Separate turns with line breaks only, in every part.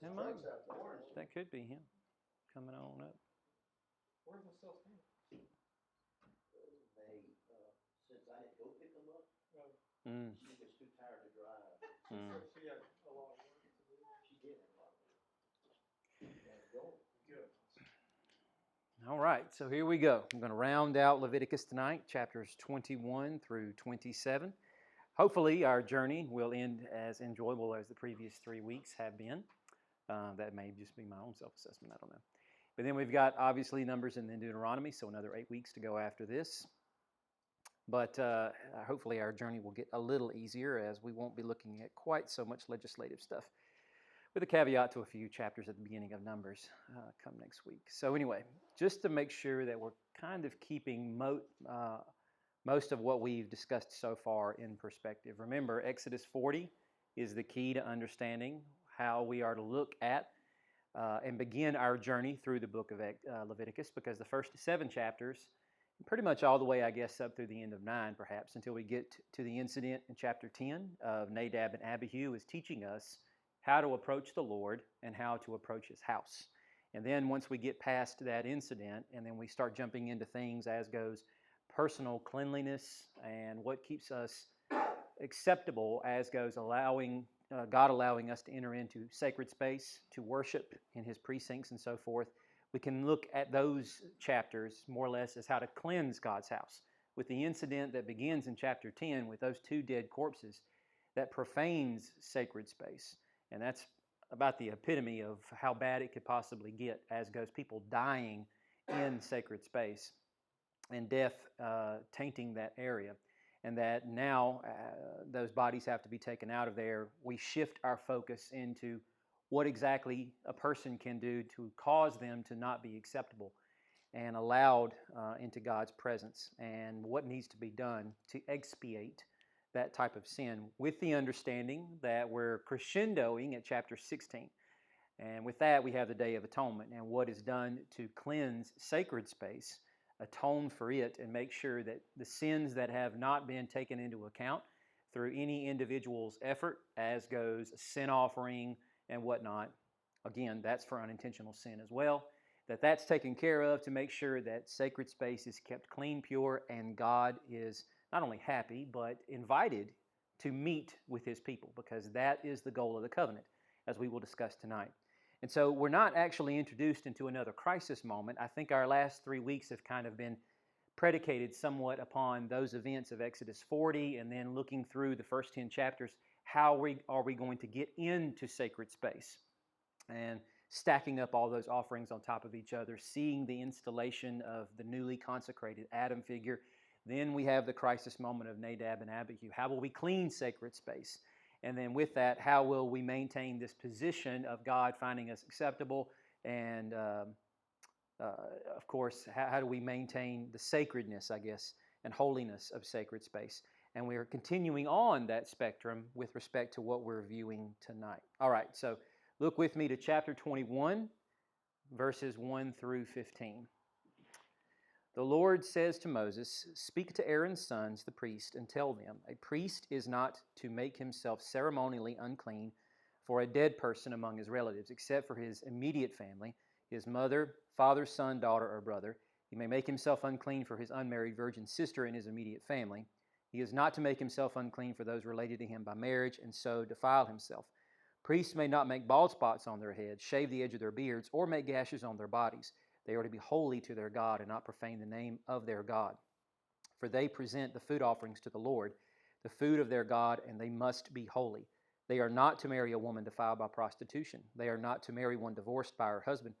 That might, that could be him coming on up.
Where's the cell stand?
They, since I didn't go pick them up,
Mm.
she was too tired to drive.
Mm.
She had a lot of work to do.
She did have a lot of work. Go.
Good.
All right, so here we go. I'm going to round out Leviticus tonight, chapters 21 through 27. Hopefully, our journey will end as enjoyable as the previous 3 weeks have been. That may just be my own self-assessment, I don't know. But then we've got, obviously, Numbers and then Deuteronomy, so another 8 weeks to go after this. But hopefully our journey will get a little easier as we won't be looking at quite so much legislative stuff, with a caveat to a few chapters at the beginning of Numbers come next week. So anyway, just to make sure that we're kind of keeping most of what we've discussed so far in perspective. Remember, Exodus 40 is the key to understanding how we are to look at and begin our journey through the book of Leviticus, because the first 7 chapters, pretty much all the way, I guess, up through the end of 9, perhaps, until we get to the incident in chapter 10 of Nadab and Abihu, is teaching us how to approach the Lord and how to approach His house. And then once we get past that incident, and then we start jumping into things as goes personal cleanliness and what keeps us acceptable, as goes God allowing us to enter into sacred space, to worship in His precincts and so forth. We can look at those chapters more or less as how to cleanse God's house. With the incident that begins in chapter 10 with those 2 dead corpses that profanes sacred space. And that's about the epitome of how bad it could possibly get, as goes people dying in sacred space and death tainting that area. And that now those bodies have to be taken out of there. We shift our focus into what exactly a person can do to cause them to not be acceptable and allowed into God's presence, and what needs to be done to expiate that type of sin, with the understanding that we're crescendoing at chapter 16. And with that, we have the Day of Atonement and what is done to cleanse sacred space, atone for it, and make sure that the sins that have not been taken into account through any individual's effort, as goes sin offering and whatnot, again, that's for unintentional sin as well, that's taken care of to make sure that sacred space is kept clean, pure, and God is not only happy, but invited to meet with His people, because that is the goal of the covenant, as we will discuss tonight. And so we're not actually introduced into another crisis moment. I think our last 3 weeks have kind of been predicated somewhat upon those events of Exodus 40, and then looking through the first 10 chapters, how are we going to get into sacred space, and stacking up all those offerings on top of each other, seeing the installation of the newly consecrated Adam figure. Then we have the crisis moment of Nadab and Abihu. How will we clean sacred space? And then with that, how will we maintain this position of God finding us acceptable? And of course, how do we maintain the sacredness, I guess, and holiness of sacred space? And we are continuing on that spectrum with respect to what we're viewing tonight. All right, so look with me to chapter 21, verses 1 through 15. The Lord says to Moses, "Speak to Aaron's sons, the priest, and tell them, a priest is not to make himself ceremonially unclean for a dead person among his relatives, except for his immediate family, his mother, father, son, daughter, or brother. He may make himself unclean for his unmarried virgin sister in his immediate family. He is not to make himself unclean for those related to him by marriage, and so defile himself. Priests may not make bald spots on their heads, shave the edge of their beards, or make gashes on their bodies. They are to be holy to their God and not profane the name of their God. For they present the food offerings to the Lord, the food of their God, and they must be holy. They are not to marry a woman defiled by prostitution. They are not to marry one divorced by her husband,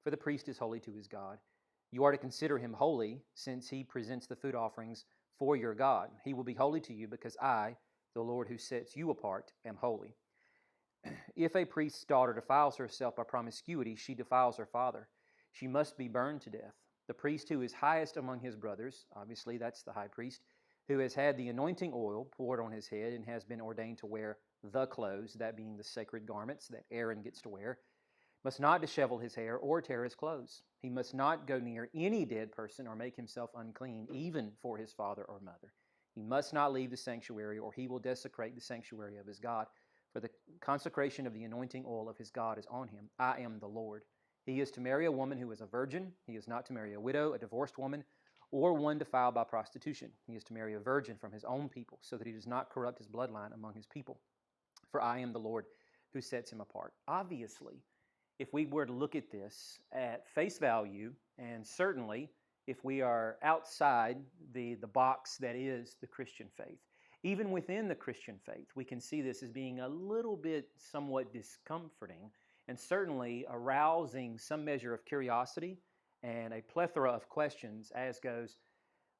for the priest is holy to his God. You are to consider him holy, since he presents the food offerings for your God. He will be holy to you, because I, the Lord who sets you apart, am holy. If a priest's daughter defiles herself by promiscuity, she defiles her father. She must be burned to death. The priest who is highest among his brothers, obviously that's the high priest, who has had the anointing oil poured on his head and has been ordained to wear the clothes, that being the sacred garments that Aaron gets to wear, must not dishevel his hair or tear his clothes. He must not go near any dead person or make himself unclean, even for his father or mother. He must not leave the sanctuary, or he will desecrate the sanctuary of his God. for the consecration of the anointing oil of his God is on him. I am the Lord. He is to marry a woman who is a virgin. He is not to marry a widow, a divorced woman, or one defiled by prostitution. He is to marry a virgin from his own people, so that he does not corrupt his bloodline among his people. For I am the Lord who sets him apart. Obviously, if we were to look at this at face value, and certainly if we are outside the box that is the Christian faith, even within the Christian faith, we can see this as being a little bit somewhat discomforting and certainly arousing some measure of curiosity and a plethora of questions, as goes,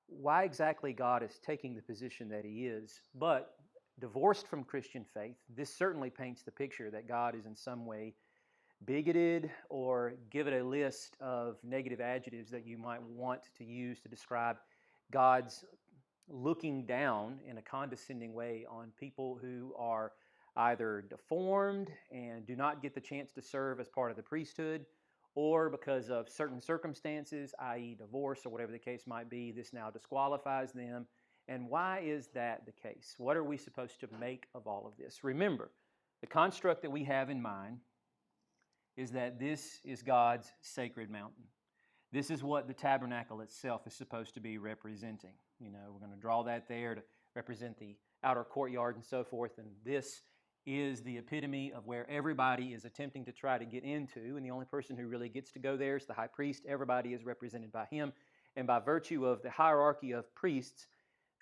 why exactly God is taking the position that he is. But divorced from Christian faith, this certainly paints the picture that God is in some way bigoted, or give it a list of negative adjectives that you might want to use to describe God's looking down in a condescending way on people who are either deformed and do not get the chance to serve as part of the priesthood, or because of certain circumstances, i.e. divorce or whatever the case might be, this now disqualifies them. And why is that the case? What are we supposed to make of all of this? Remember, the construct that we have in mind is that this is God's sacred mountain. This is what the tabernacle itself is supposed to be representing. You know, we're going to draw that there to represent the outer courtyard and so forth, and this is the epitome of where everybody is attempting to try to get into, and the only person who really gets to go there is the high priest. Everybody is represented by him, and by virtue of the hierarchy of priests,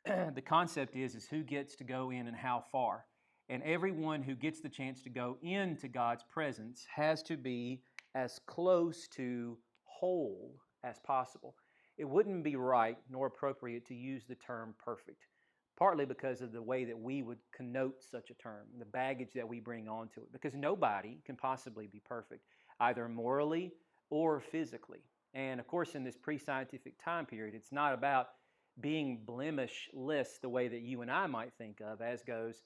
the concept is who gets to go in and how far. And everyone who gets the chance to go into God's presence has to be as close to whole as possible. It wouldn't be right nor appropriate to use the term perfect, partly because of the way that we would connote such a term, the baggage that we bring onto it, because nobody can possibly be perfect, either morally or physically. And of course, in this pre-scientific time period, it's not about being blemishless the way that you and I might think of, as goes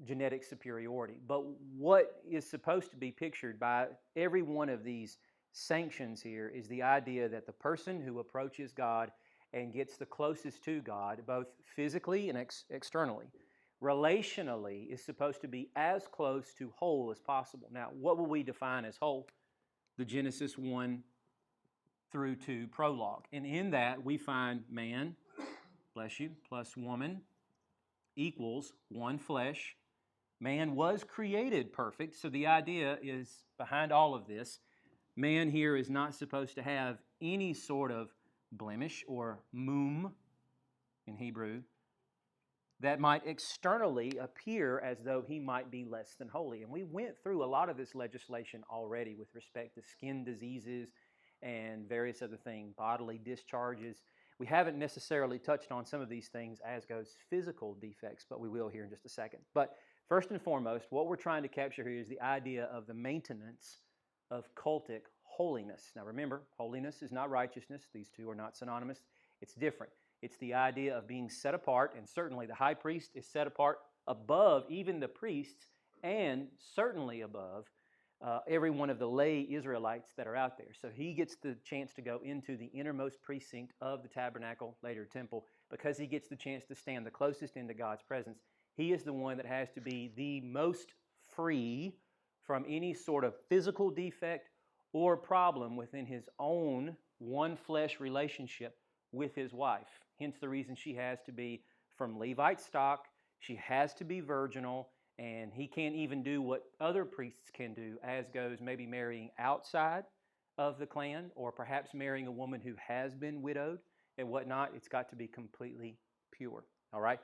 genetic superiority. But what is supposed to be pictured by every one of these sanctions here is the idea that the person who approaches God and gets the closest to God, both physically and externally, relationally, is supposed to be as close to whole as possible. Now, what will we define as whole? The Genesis 1 through 2 prologue. And in that, we find man, bless you, plus woman equals one flesh. Man was created perfect, so the idea is behind all of this, man here is not supposed to have any sort of blemish or mum in Hebrew that might externally appear as though he might be less than holy. And we went through a lot of this legislation already with respect to skin diseases and various other things, bodily discharges. We haven't necessarily touched on some of these things as goes physical defects, but we will here in just a second. But first and foremost, what we're trying to capture here is the idea of the maintenance of cultic holiness. Now remember, holiness is not righteousness. These two are not synonymous. It's different. It's the idea of being set apart, and certainly the high priest is set apart above even the priests, and certainly above every one of the lay Israelites that are out there. So he gets the chance to go into the innermost precinct of the tabernacle, later temple, because he gets the chance to stand the closest into God's presence. He is the one that has to be the most free from any sort of physical defect or problem within his own one flesh relationship with his wife. Hence the reason she has to be from Levite stock, she has to be virginal, and he can't even do what other priests can do, as goes maybe marrying outside of the clan, or perhaps marrying a woman who has been widowed and whatnot. It's got to be completely pure. All right?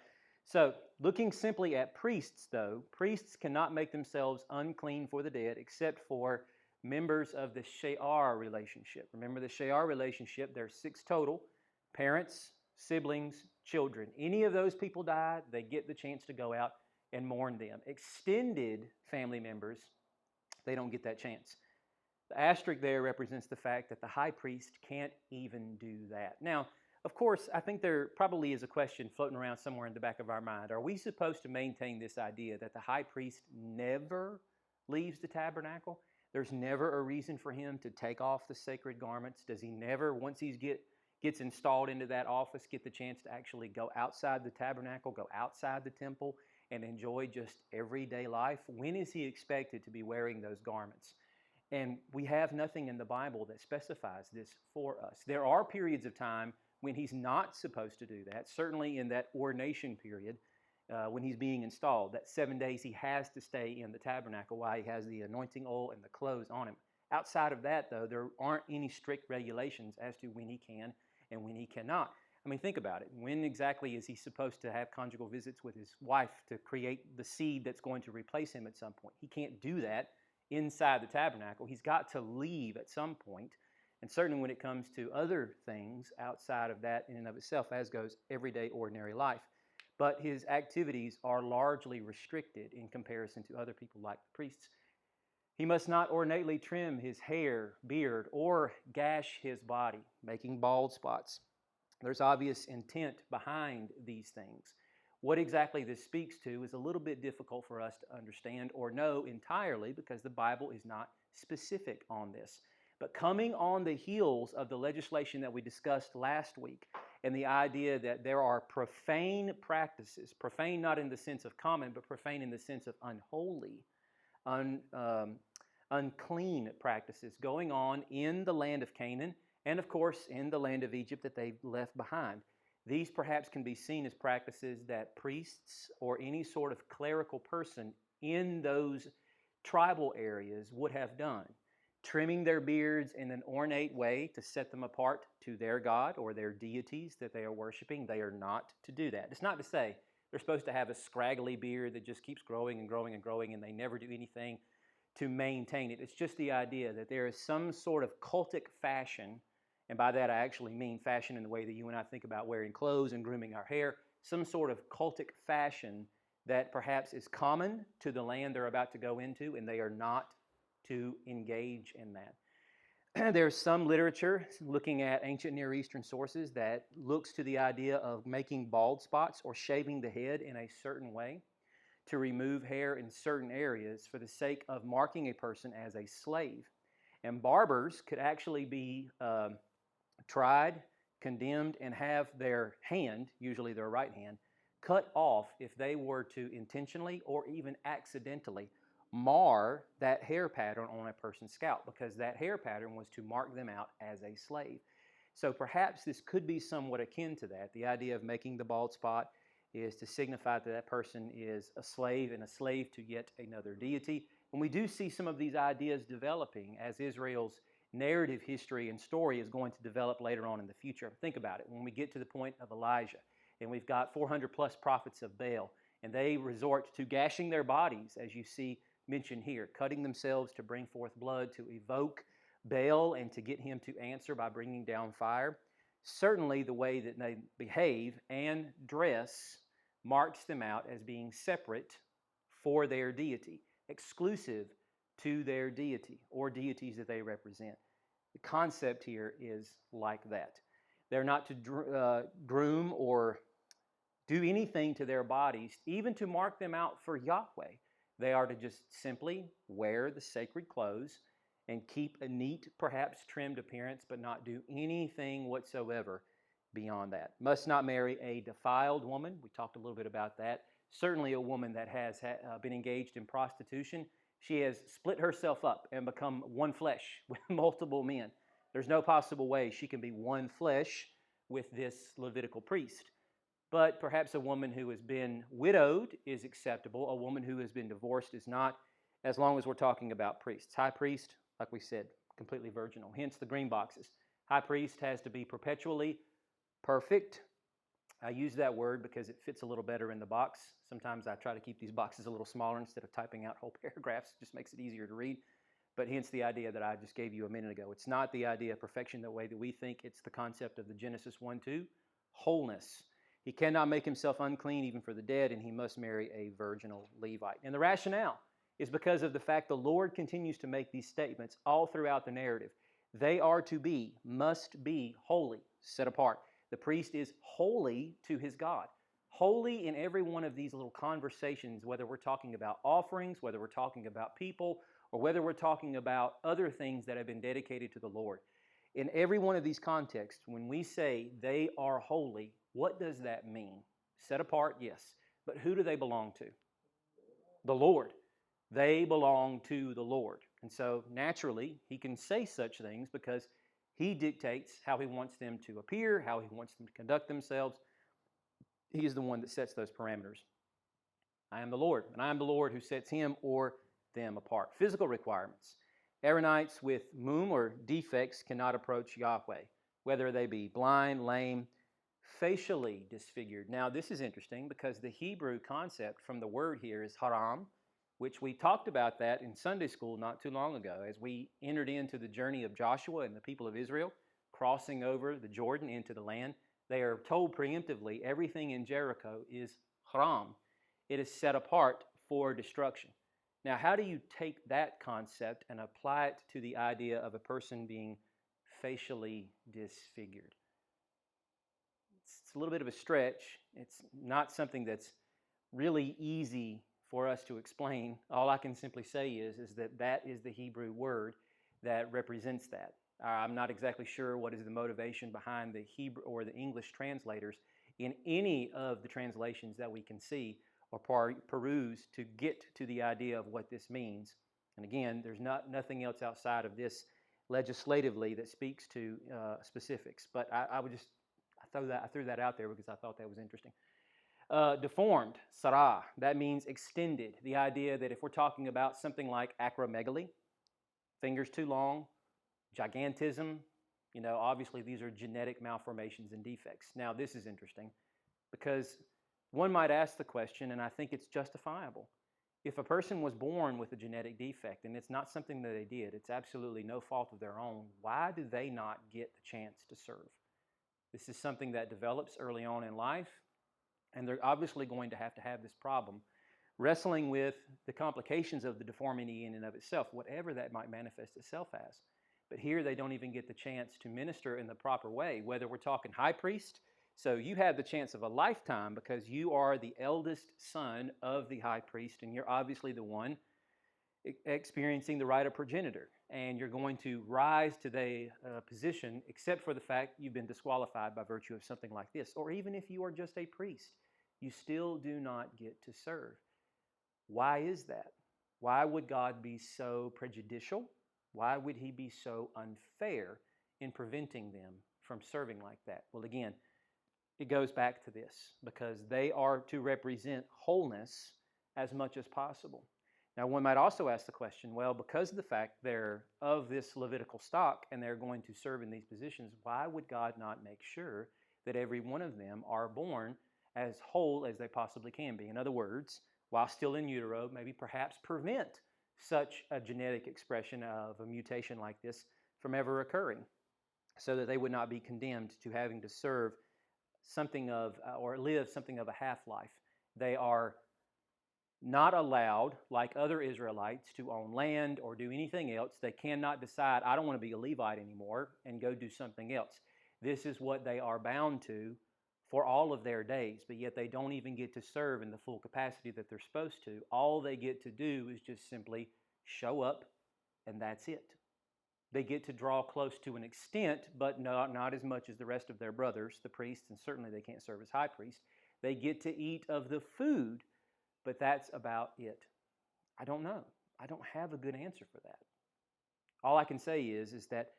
So, looking simply at priests, though, priests cannot make themselves unclean for the dead except for members of the She'ar relationship. Remember the She'ar relationship, there's 6 total: parents, siblings, children. Any of those people die, they get the chance to go out and mourn them. Extended family members, they don't get that chance. The asterisk there represents the fact that the high priest can't even do that. Now, of course, I think there probably is a question floating around somewhere in the back of our mind. Are we supposed to maintain this idea that the high priest never leaves the tabernacle? There's never a reason for him to take off the sacred garments? Does he never, once he gets installed into that office, get the chance to actually go outside the tabernacle, go outside the temple, and enjoy just everyday life? When is he expected to be wearing those garments? And we have nothing in the Bible that specifies this for us. There are periods of time when he's not supposed to do that, certainly in that ordination period when he's being installed. That 7 days he has to stay in the tabernacle while he has the anointing oil and the clothes on him. Outside of that, though, there aren't any strict regulations as to when he can and when he cannot. I mean, think about it. When exactly is he supposed to have conjugal visits with his wife to create the seed that's going to replace him at some point? He can't do that inside the tabernacle. He's got to leave at some point. And certainly when it comes to other things outside of that in and of itself, as goes everyday ordinary life. But his activities are largely restricted in comparison to other people like the priests. He must not ornately trim his hair, beard, or gash his body, making bald spots. There's obvious intent behind these things. What exactly this speaks to is a little bit difficult for us to understand or know entirely because the Bible is not specific on this. But coming on the heels of the legislation that we discussed last week and the idea that there are profane practices, profane not in the sense of common, but profane in the sense of unholy, unclean practices going on in the land of Canaan and, of course, in the land of Egypt that they left behind. These perhaps can be seen as practices that priests or any sort of clerical person in those tribal areas would have done. Trimming their beards in an ornate way to set them apart to their God or their deities that they are worshiping. They are not to do that. It's not to say they're supposed to have a scraggly beard that just keeps growing and growing and growing and they never do anything to maintain it. It's just the idea that there is some sort of cultic fashion, and by that I actually mean fashion in the way that you and I think about wearing clothes and grooming our hair, some sort of cultic fashion that perhaps is common to the land they're about to go into, and they are not to engage in that. There's some literature looking at ancient Near Eastern sources that looks to the idea of making bald spots or shaving the head in a certain way to remove hair in certain areas for the sake of marking a person as a slave. And barbers could actually be tried, condemned, and have their hand, usually their right hand, cut off if they were to intentionally or even accidentally mar that hair pattern on a person's scalp, because that hair pattern was to mark them out as a slave. So perhaps this could be somewhat akin to that. The idea of making the bald spot is to signify that that person is a slave and a slave to yet another deity. And we do see some of these ideas developing as Israel's narrative history and story is going to develop later on in the future. Think about it. When we get to the point of Elijah, and we've got 400 plus prophets of Baal, and they resort to gashing their bodies, as you see mentioned here, cutting themselves to bring forth blood, to evoke Baal and to get him to answer by bringing down fire. Certainly the way that they behave and dress marks them out as being separate for their deity, exclusive to their deity or deities that they represent. The concept here is like that. They're not to groom or do anything to their bodies, even to mark them out for Yahweh. They are to just simply wear the sacred clothes and keep a neat, perhaps trimmed appearance, but not do anything whatsoever beyond that. Must not marry a defiled woman. We talked a little bit about that. Certainly a woman that has been engaged in prostitution. She has split herself up and become one flesh with multiple men. There's no possible way she can be one flesh with this Levitical priest. But perhaps a woman who has been widowed is acceptable. A woman who has been divorced is not, as long as we're talking about priests. High priest, like we said, completely virginal. Hence the green boxes. High priest has to be perpetually perfect. I use that word because it fits a little better in the box. Sometimes I try to keep these boxes a little smaller instead of typing out whole paragraphs. It just makes it easier to read. But hence the idea that I just gave you a minute ago. It's not the idea of perfection the way that we think. It's the concept of the Genesis 1:2, wholeness. He cannot make himself unclean even for the dead, and he must marry a virginal Levite. And the rationale is because of the fact the Lord continues to make these statements all throughout the narrative. They are to be, must be holy, set apart. The priest is holy to his God. Holy in every one of these little conversations, whether we're talking about offerings, whether we're talking about people, or whether we're talking about other things that have been dedicated to the Lord. In every one of these contexts, when we say they are holy, what does that mean? Set apart, yes. But who do they belong to? the Lord. They belong to the Lord. And so naturally, he can say such things because he dictates how he wants them to appear, how he wants them to conduct themselves. He is the one that sets those parameters. I am the Lord, and I am the Lord who sets him or them apart. Physical requirements. Aaronites with mum or defects cannot approach Yahweh, whether they be blind, lame, facially disfigured. Now, this is interesting because the Hebrew concept from the word here is haram, which we talked about that in Sunday school not too long ago as we entered into the journey of Joshua and the people of Israel, crossing over the Jordan into the land. They are told preemptively everything in Jericho is haram. It is set apart for destruction. Now, how do you take that concept and apply it to the idea of a person being facially disfigured? It's a little bit of a stretch. It's not something that's really easy for us to explain. All I can simply say is that that is the Hebrew word that represents that. I'm not exactly sure what is the motivation behind the Hebrew or the English translators in any of the translations that we can see or peruse to get to the idea of what this means. And again, there's nothing else outside of this legislatively that speaks to specifics. But I threw that out there because I thought that was interesting. Deformed, sarah, that means extended. The idea that if we're talking about something like acromegaly, fingers too long, gigantism, obviously these are genetic malformations and defects. Now, this is interesting because one might ask the question, and I think it's justifiable. If a person was born with a genetic defect and it's not something that they did, it's absolutely no fault of their own, why do they not get the chance to serve? This is something that develops early on in life, and they're obviously going to have this problem wrestling with the complications of the deformity in and of itself, whatever that might manifest itself as. But here they don't even get the chance to minister in the proper way, whether we're talking high priest. So you have the chance of a lifetime because you are the eldest son of the high priest, and you're obviously the one experiencing the right of progenitor. And you're going to rise to the position, except for the fact you've been disqualified by virtue of something like this. Or even if you are just a priest, you still do not get to serve. Why is that? Why would God be so prejudicial? Why would he be so unfair in preventing them from serving like that? Well, again, it goes back to this, because they are to represent wholeness as much as possible. Now, one might also ask the question, well, because of the fact they're of this Levitical stock and they're going to serve in these positions, why would God not make sure that every one of them are born as whole as they possibly can be? In other words, while still in utero, maybe perhaps prevent such a genetic expression of a mutation like this from ever occurring, so that they would not be condemned to having to serve something of, or live something of a half-life. They are not allowed, like other Israelites, to own land or do anything else. They cannot decide, I don't want to be a Levite anymore, and go do something else. This is what they are bound to for all of their days, but yet they don't even get to serve in the full capacity that they're supposed to. All they get to do is just simply show up, and that's it. They get to draw close to an extent, but not as much as the rest of their brothers, the priests, and certainly they can't serve as high priest. They get to eat of the food, but that's about it. I don't know. I don't have a good answer for that. All I can say is that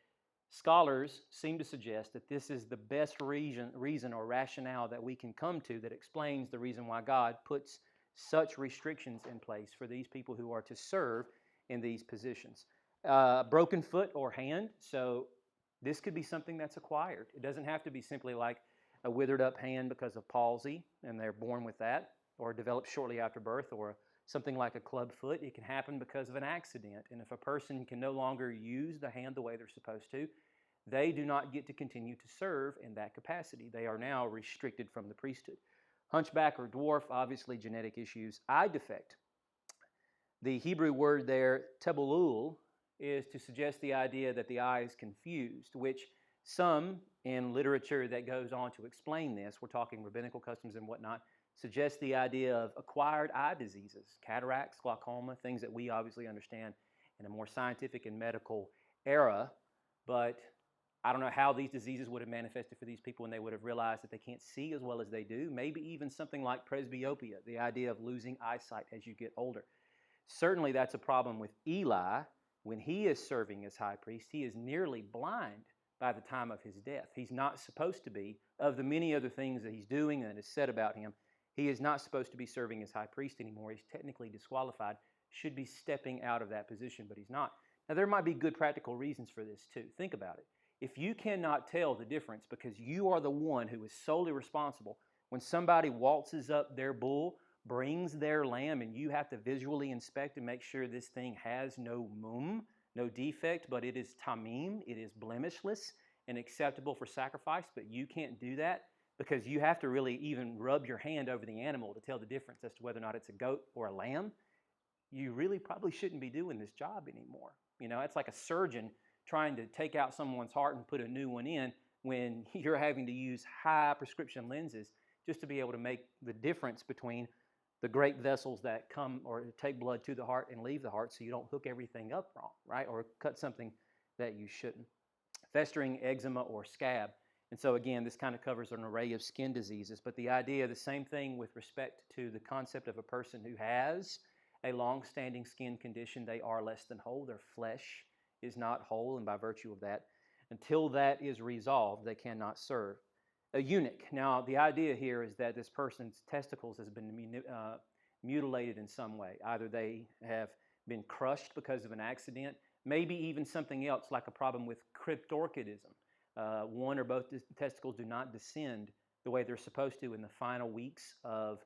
scholars seem to suggest that this is the best reason or rationale that we can come to that explains the reason why God puts such restrictions in place for these people who are to serve in these positions. Broken foot or hand, so this could be something that's acquired. It doesn't have to be simply like a withered up hand because of palsy and they're born with that, or developed shortly after birth, or something like a club foot. It can happen because of an accident, and if a person can no longer use the hand the way they're supposed to, they do not get to continue to serve in that capacity. They are now restricted from the priesthood. Hunchback or dwarf, obviously genetic issues. Eye defect. The Hebrew word there, tebulul, is to suggest the idea that the eye is confused, which some in literature that goes on to explain this, we're talking rabbinical customs and whatnot, suggests the idea of acquired eye diseases, cataracts, glaucoma, things that we obviously understand in a more scientific and medical era. But I don't know how these diseases would have manifested for these people when they would have realized that they can't see as well as they do. Maybe even something like presbyopia, the idea of losing eyesight as you get older. Certainly that's a problem with Eli. When he is serving as high priest, he is nearly blind by the time of his death. He's not supposed to be. Of the many other things that he's doing and is said about him, he is not supposed to be serving as high priest anymore. He's technically disqualified, should be stepping out of that position, but he's not. Now, there might be good practical reasons for this too. Think about it. If you cannot tell the difference because you are the one who is solely responsible, when somebody waltzes up their bull, brings their lamb, and you have to visually inspect and make sure this thing has no mum, no defect, but it is tamim, it is blemishless and acceptable for sacrifice, but you can't do that because you have to really even rub your hand over the animal to tell the difference as to whether or not it's a goat or a lamb. You really probably shouldn't be doing this job anymore. You know, it's like a surgeon trying to take out someone's heart and put a new one in when you're having to use high prescription lenses just to be able to make the difference between the great vessels that come or take blood to the heart and leave the heart so you don't hook everything up wrong, right? Or cut something that you shouldn't. Festering eczema or scab. And so again, this kind of covers an array of skin diseases, but the idea, the same thing with respect to the concept of a person who has a long-standing skin condition, they are less than whole. Their flesh is not whole, and by virtue of that, until that is resolved, they cannot serve. A eunuch. Now, the idea here is that this person's testicles has been mutilated in some way. Either they have been crushed because of an accident, maybe even something else like a problem with cryptorchidism. One or both testicles do not descend the way they're supposed to in the final weeks of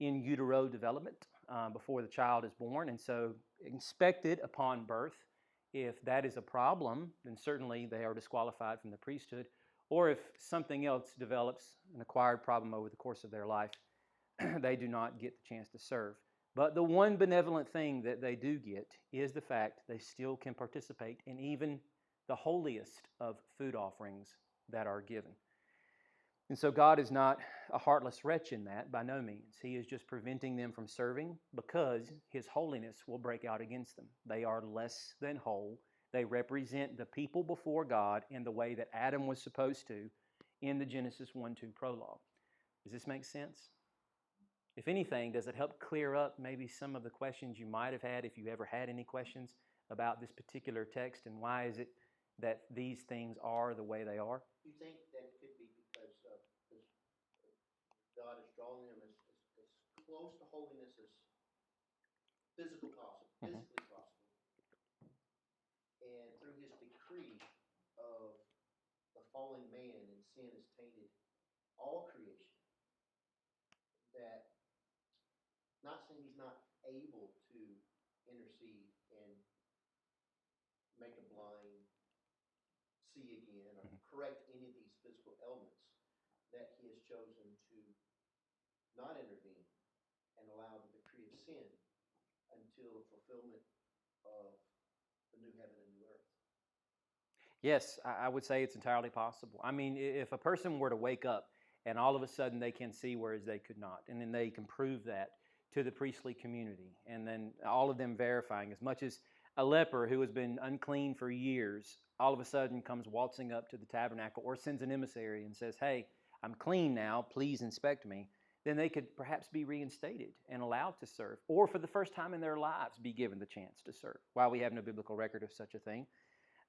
in utero development before the child is born. And so inspected upon birth, if that is a problem, then certainly they are disqualified from the priesthood. Or if something else develops, an acquired problem over the course of their life, they do not get the chance to serve. But the one benevolent thing that they do get is the fact they still can participate in even the holiest of food offerings that are given. And so God is not a heartless wretch in that, by no means. He is just preventing them from serving because His holiness will break out against them. They are less than whole. They represent the people before God in the way that Adam was supposed to in the Genesis 1-2 prologue. Does this make sense? If anything, does it help clear up maybe some of the questions you might have had if you ever had any questions about this particular text, and why is it that these things are the way they are?
You think that it could be because God is drawing them as close to holiness as physically possible, and through His decree of the fallen man and sin has tainted all creation, that not saying He's not able to intercede and make a blind see again or correct any of these physical ailments, that He has chosen to not intervene and allow the decree of sin until fulfillment of the new heaven and new earth.
Yes, I would say it's entirely possible. I mean, if a person were to wake up and all of a sudden they can see whereas they could not, and then they can prove that to the priestly community, and then all of them verifying, as much as a leper who has been unclean for years all of a sudden comes waltzing up to the tabernacle or sends an emissary and says, "Hey, I'm clean now, please inspect me," then they could perhaps be reinstated and allowed to serve, or for the first time in their lives be given the chance to serve, while we have no biblical record of such a thing.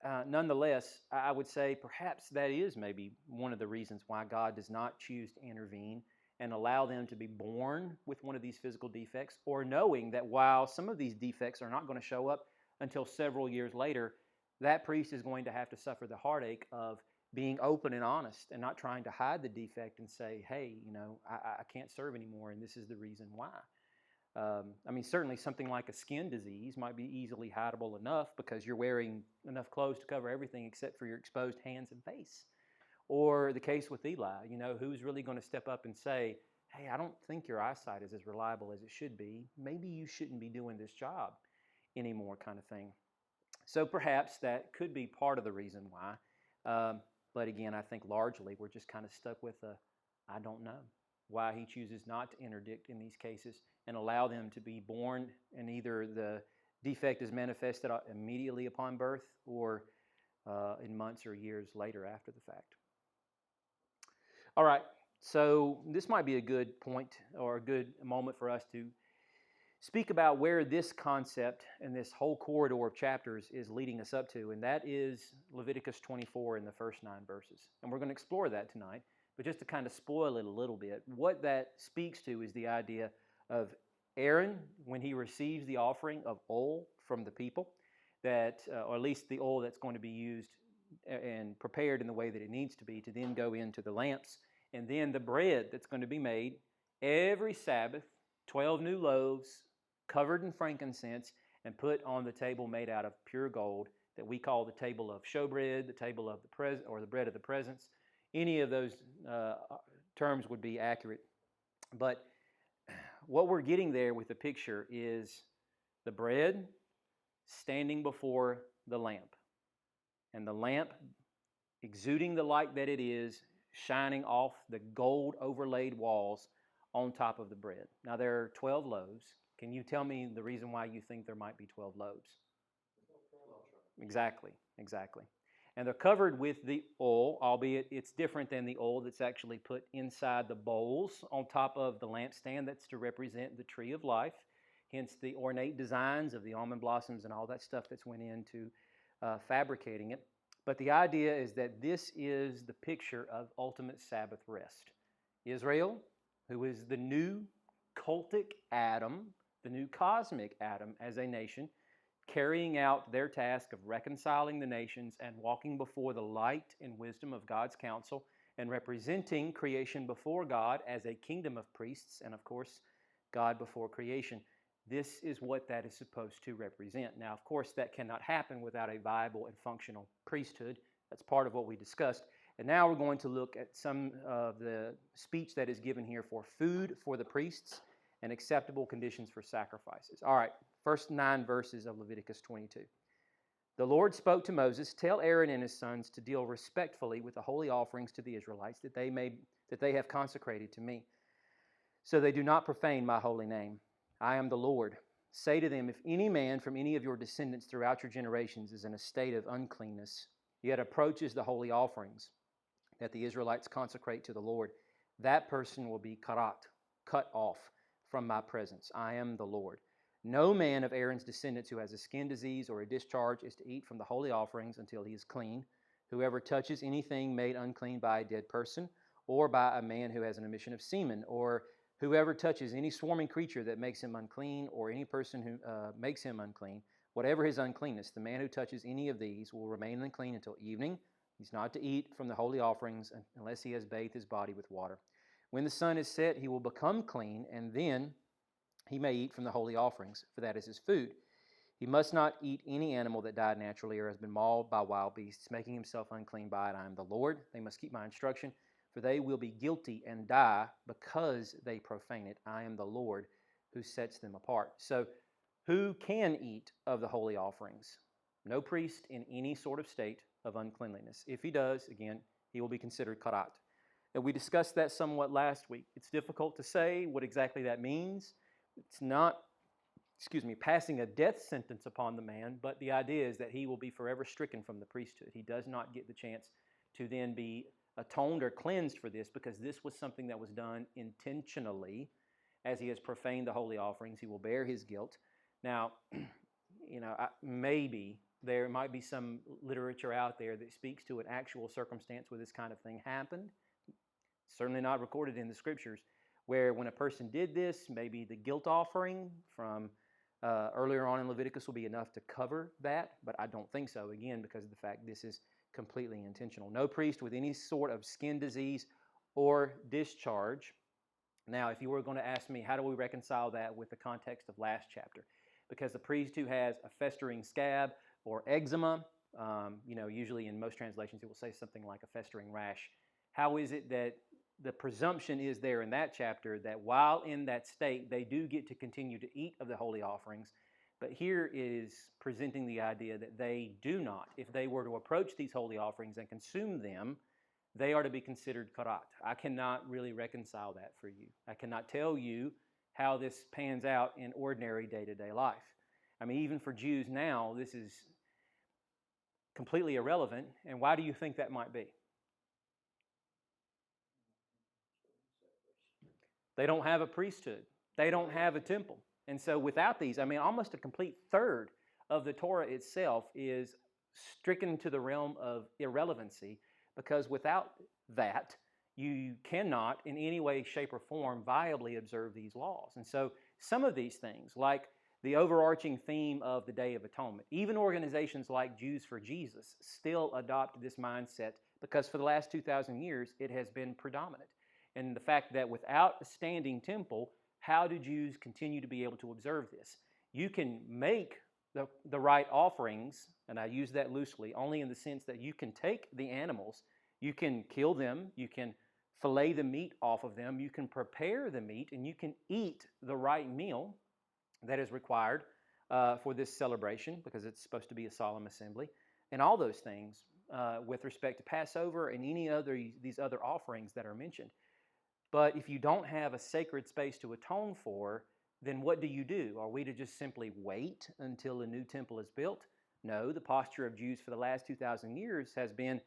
Nonetheless, I would say perhaps that is maybe one of the reasons why God does not choose to intervene and allow them to be born with one of these physical defects, or knowing that while some of these defects are not going to show up until several years later, that priest is going to have to suffer the heartache of being open and honest and not trying to hide the defect and say, "Hey, I can't serve anymore, and this is the reason why." I mean, certainly something like a skin disease might be easily hideable enough because you're wearing enough clothes to cover everything except for your exposed hands and face. Or the case with Eli, who's really going to step up and say, "Hey, I don't think your eyesight is as reliable as it should be. Maybe you shouldn't be doing this job anymore," kind of thing. So perhaps that could be part of the reason why. But again, I think largely we're just kind of stuck with I don't know why He chooses not to interdict in these cases and allow them to be born, and either the defect is manifested immediately upon birth, or in months or years later after the fact. All right, so this might be a good point or a good moment for us to speak about where this concept and this whole corridor of chapters is leading us up to, and that is Leviticus 24 in the first 9 verses. And we're going to explore that tonight, but just to kind of spoil it a little bit, what that speaks to is the idea of Aaron, when he receives the offering of oil from the people, that, or at least the oil that's going to be used and prepared in the way that it needs to be to then go into the lamps, and then the bread that's going to be made every Sabbath, 12 new loaves covered in frankincense and put on the table made out of pure gold that we call the table of showbread, the table of the present, or the bread of the presence. Any of those terms would be accurate. But what we're getting there with the picture is the bread standing before the lamp, and the lamp exuding the light that it is, shining off the gold overlaid walls on top of the bread. Now there are 12 loaves. Can you tell me the reason why you think there might be 12 loaves? Exactly. And they're covered with the oil, albeit it's different than the oil that's actually put inside the bowls on top of the lampstand. That's to represent the tree of life, hence the ornate designs of the almond blossoms and all that stuff that's went into fabricating it. But the idea is that this is the picture of ultimate Sabbath rest. Israel, who is the new cultic Adam, the new cosmic Adam as a nation, carrying out their task of reconciling the nations and walking before the light and wisdom of God's counsel and representing creation before God as a kingdom of priests and, of course, God before creation. This is what that is supposed to represent. Now, of course, that cannot happen without a viable and functional priesthood. That's part of what we discussed. And now we're going to look at some of the speech that is given here for food for the priests and acceptable conditions for sacrifices. All right, first 9 verses of Leviticus 22. The Lord spoke to Moses, "Tell Aaron and his sons to deal respectfully with the holy offerings to the Israelites that they have consecrated to me, so they do not profane my holy name. I am the Lord. Say to them, if any man from any of your descendants throughout your generations is in a state of uncleanness, yet approaches the holy offerings that the Israelites consecrate to the Lord, that person will be cut off from my presence. I am the Lord. No man of Aaron's descendants who has a skin disease or a discharge is to eat from the holy offerings until he is clean. Whoever touches anything made unclean by a dead person, or by a man who has an emission of semen, or whoever touches any swarming creature that makes him unclean, or any person who makes him unclean, whatever his uncleanness, the man who touches any of these will remain unclean until evening. He's not to eat from the holy offerings unless he has bathed his body with water. When the sun is set, he will become clean, and then he may eat from the holy offerings, for that is his food. He must not eat any animal that died naturally or has been mauled by wild beasts, making himself unclean by it. I am the Lord. They must keep my instruction, for they will be guilty and die because they profane it. I am the Lord who sets them apart. So who can eat of the holy offerings? No priest in any sort of state of uncleanliness. If he does, again, he will be considered karat. And we discussed that somewhat last week. It's difficult to say what exactly that means. It's not, passing a death sentence upon the man, but the idea is that he will be forever stricken from the priesthood. He does not get the chance to then be atoned or cleansed for this, because this was something that was done intentionally. As he has profaned the holy offerings, he will bear his guilt. Now, maybe there might be some literature out there that speaks to an actual circumstance where this kind of thing happened. Certainly not recorded in the scriptures, where when a person did this, maybe the guilt offering from earlier on in Leviticus will be enough to cover that, but I don't think so, again, because of the fact this is completely intentional. No priest with any sort of skin disease or discharge. Now, if you were going to ask me, how do we reconcile that with the context of last chapter? Because the priest who has a festering scab or eczema, usually in most translations it will say something like a festering rash. How is it that the presumption is there in that chapter that while in that state, they do get to continue to eat of the holy offerings, but here is presenting the idea that they do not. If they were to approach these holy offerings and consume them, they are to be considered karat. I cannot really reconcile that for you. I cannot tell you how this pans out in ordinary day-to-day life. I mean, even for Jews now, this is completely irrelevant. And why do you think that might be? They don't have a priesthood. They don't have a temple. And so without these, I mean, almost a complete third of the Torah itself is stricken to the realm of irrelevancy, because without that, you cannot in any way, shape, or form viably observe these laws. And so some of these things, like the overarching theme of the Day of Atonement, even organizations like Jews for Jesus still adopt this mindset, because for the last 2,000 years, it has been predominant. And the fact that without a standing temple, how do Jews continue to be able to observe this? You can make the right offerings, and I use that loosely, only in the sense that you can take the animals, you can kill them, you can fillet the meat off of them, you can prepare the meat, and you can eat the right meal that is required for this celebration, because it's supposed to be a solemn assembly, and all those things with respect to Passover and any other these other offerings that are mentioned. But if you don't have a sacred space to atone for, then what do? Are we to just simply wait until a new temple is built? No, the posture of Jews for the last 2,000 years has been,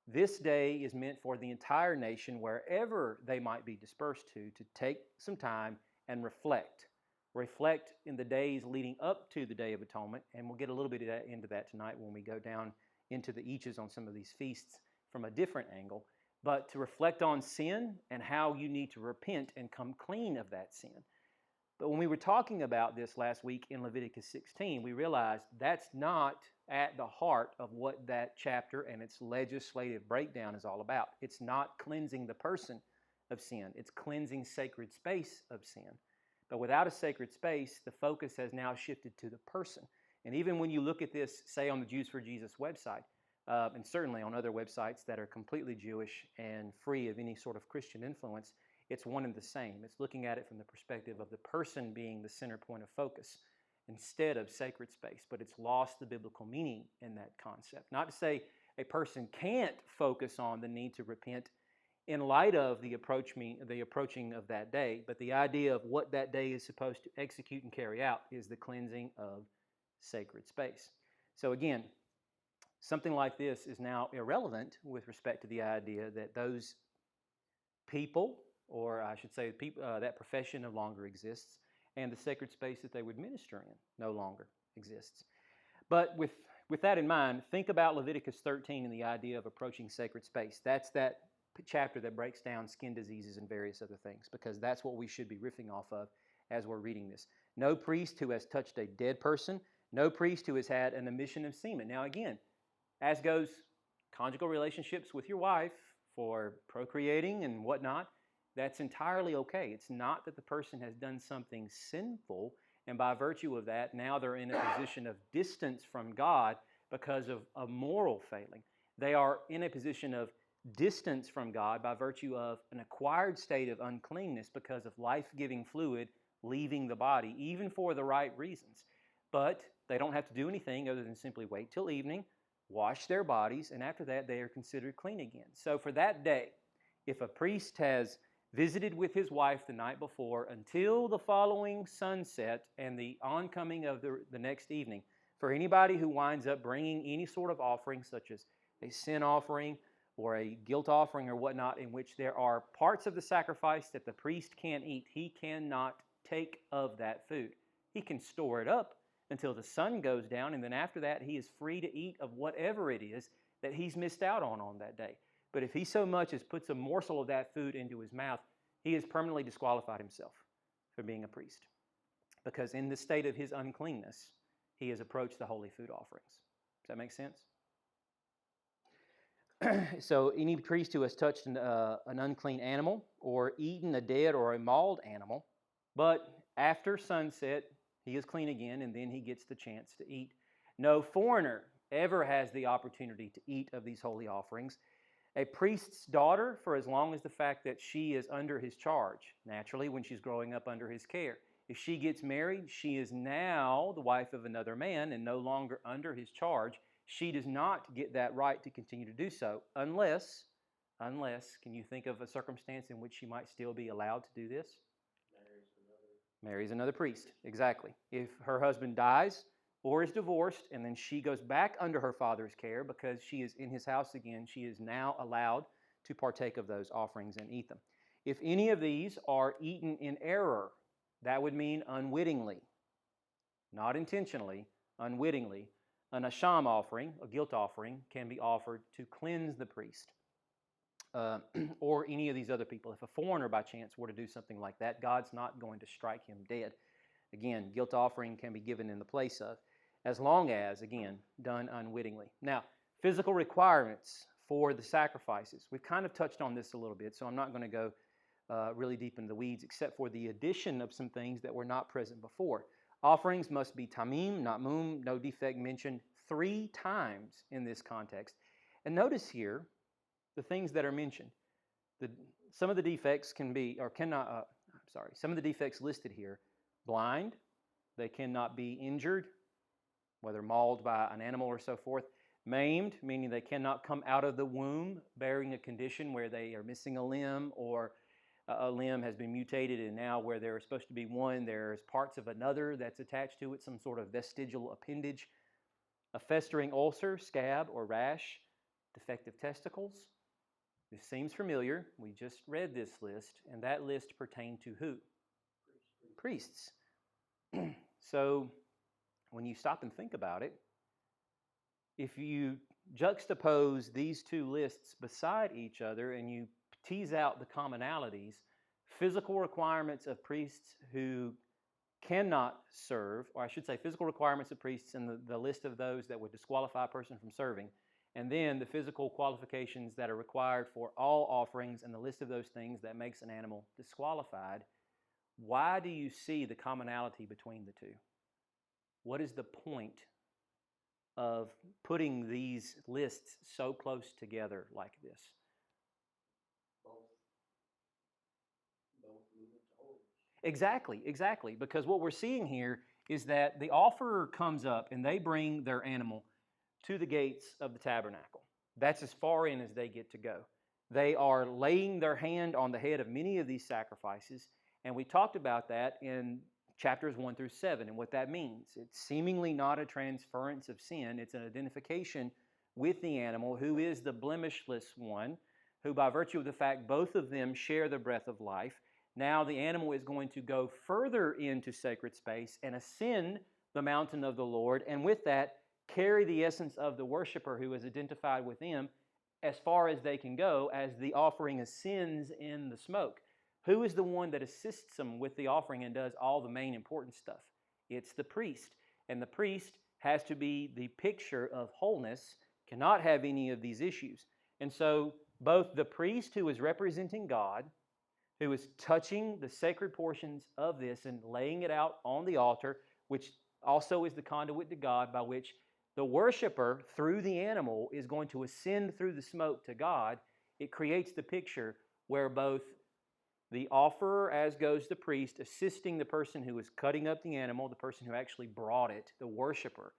this day is meant for the entire nation, wherever they might be dispersed to take some time and reflect. Reflect in the days leading up to the Day of Atonement, and we'll get a little bit into that tonight when we go down into the eaches on some of these feasts from a different angle. But to reflect on sin and how you need to repent and come clean of that sin. But when we were talking about this last week in Leviticus 16, we realized that's not at the heart of what that chapter and its legislative breakdown is all about. It's not cleansing the person of sin. It's cleansing sacred space of sin. But without a sacred space, the focus has now shifted to the person. And even when you look at this, say on the Jews for Jesus website, and certainly on other websites that are completely Jewish and free of any sort of Christian influence, it's one and the same. It's looking at it from the perspective of the person being the center point of focus instead of sacred space, but it's lost the biblical meaning in that concept. Not to say a person can't focus on the need to repent in light of the approaching of that day, but the idea of what that day is supposed to execute and carry out is the cleansing of sacred space. So again, something like this is now irrelevant with respect to the idea that those people, or I should say that profession no longer exists, and the sacred space that they would minister in no longer exists. But with that in mind, think about Leviticus 13 and the idea of approaching sacred space. That's that chapter that breaks down skin diseases and various other things, because that's what we should be riffing off of as we're reading this. No priest who has touched a dead person, no priest who has had an emission of semen. Now again, as goes conjugal relationships with your wife for procreating and whatnot, that's entirely okay. It's not that the person has done something sinful, and by virtue of that, now they're in a position of distance from God because of a moral failing. They are in a position of distance from God by virtue of an acquired state of uncleanness because of life-giving fluid leaving the body, even for the right reasons. But they don't have to do anything other than simply wait till evening, wash their bodies, and after that they are considered clean again. So for that day, if a priest has visited with his wife the night before until the following sunset and the oncoming of the next evening, for anybody who winds up bringing any sort of offering, such as a sin offering or a guilt offering or whatnot, in which there are parts of the sacrifice that the priest can't eat, he cannot take of that food. He can store it up until the sun goes down, and then after that he is free to eat of whatever it is that he's missed out on that day. But if he so much as puts a morsel of that food into his mouth, he has permanently disqualified himself from being a priest, because in the state of his uncleanness, he has approached the holy food offerings. Does that make sense? So any priest who has touched an unclean animal or eaten a dead or a mauled animal, but after sunset, he is clean again, and then he gets the chance to eat. No foreigner ever has the opportunity to eat of these holy offerings. A priest's daughter, for as long as the fact that she is under his charge, naturally when she's growing up under his care. If she gets married, she is now the wife of another man and no longer under his charge. She does not get that right to continue to do so unless, can you think of a circumstance in which she might still be allowed to do this? Marries another priest, exactly. If her husband dies, or is divorced, and then she goes back under her father's care because she is in his house again, she is now allowed to partake of those offerings and eat them. If any of these are eaten in error, that would mean unwittingly, not intentionally, unwittingly. An asham offering, a guilt offering, can be offered to cleanse the priest or any of these other people. If a foreigner by chance were to do something like that, God's not going to strike him dead. Again, guilt offering can be given in the place of, as long as, again, done unwittingly. Now, physical requirements for the sacrifices. We've kind of touched on this a little bit, so I'm not going to go really deep into the weeds, except for the addition of some things that were not present before. Offerings must be tamim, not mum, no defect mentioned 3 times in this context. And notice here the things that are mentioned. Some of the defects can be, or cannot, some of the defects listed here: blind, they cannot be injured, whether mauled by an animal or so forth; maimed, meaning they cannot come out of the womb bearing a condition where they are missing a limb, or a limb has been mutated and now where there is supposed to be one, there's parts of another that's attached to it, some sort of vestigial appendage; a festering ulcer, scab, or rash; defective testicles. This seems familiar. We just read this list, and that list pertained to who? Priests. So when you stop and think about it, if you juxtapose these 2 lists beside each other and you tease out the commonalities, physical requirements of priests who cannot serve, or I should say physical requirements of priests and the list of those that would disqualify a person from serving, and then the physical qualifications that are required for all offerings and the list of those things that makes an animal disqualified, why do you see the commonality between the 2? What is the point of putting these lists so close together like this?
Both move into holiness.
Exactly. Because what we're seeing here is that the offerer comes up and they bring their animal to the gates of the tabernacle. That's as far in as they get to go. They are laying their hand on the head of many of these sacrifices, and we talked about that in chapters 1 through 7 and what that means. It's seemingly not a transference of sin. It's an identification with the animal, who is the blemishless one, who by virtue of the fact both of them share the breath of life, now the animal is going to go further into sacred space and ascend the mountain of the Lord, and with that carry the essence of the worshiper who is identified with them as far as they can go as the offering ascends in the smoke. Who is the one that assists them with the offering and does all the main important stuff? It's the priest. And the priest has to be the picture of wholeness, cannot have any of these issues. And so both the priest who is representing God, who is touching the sacred portions of this and laying it out on the altar, which also is the conduit to God by which the worshiper, through the animal, is going to ascend through the smoke to God. It creates the picture where both the offerer, as goes the priest, assisting the person who is cutting up the animal, the person who actually brought it, the worshiper.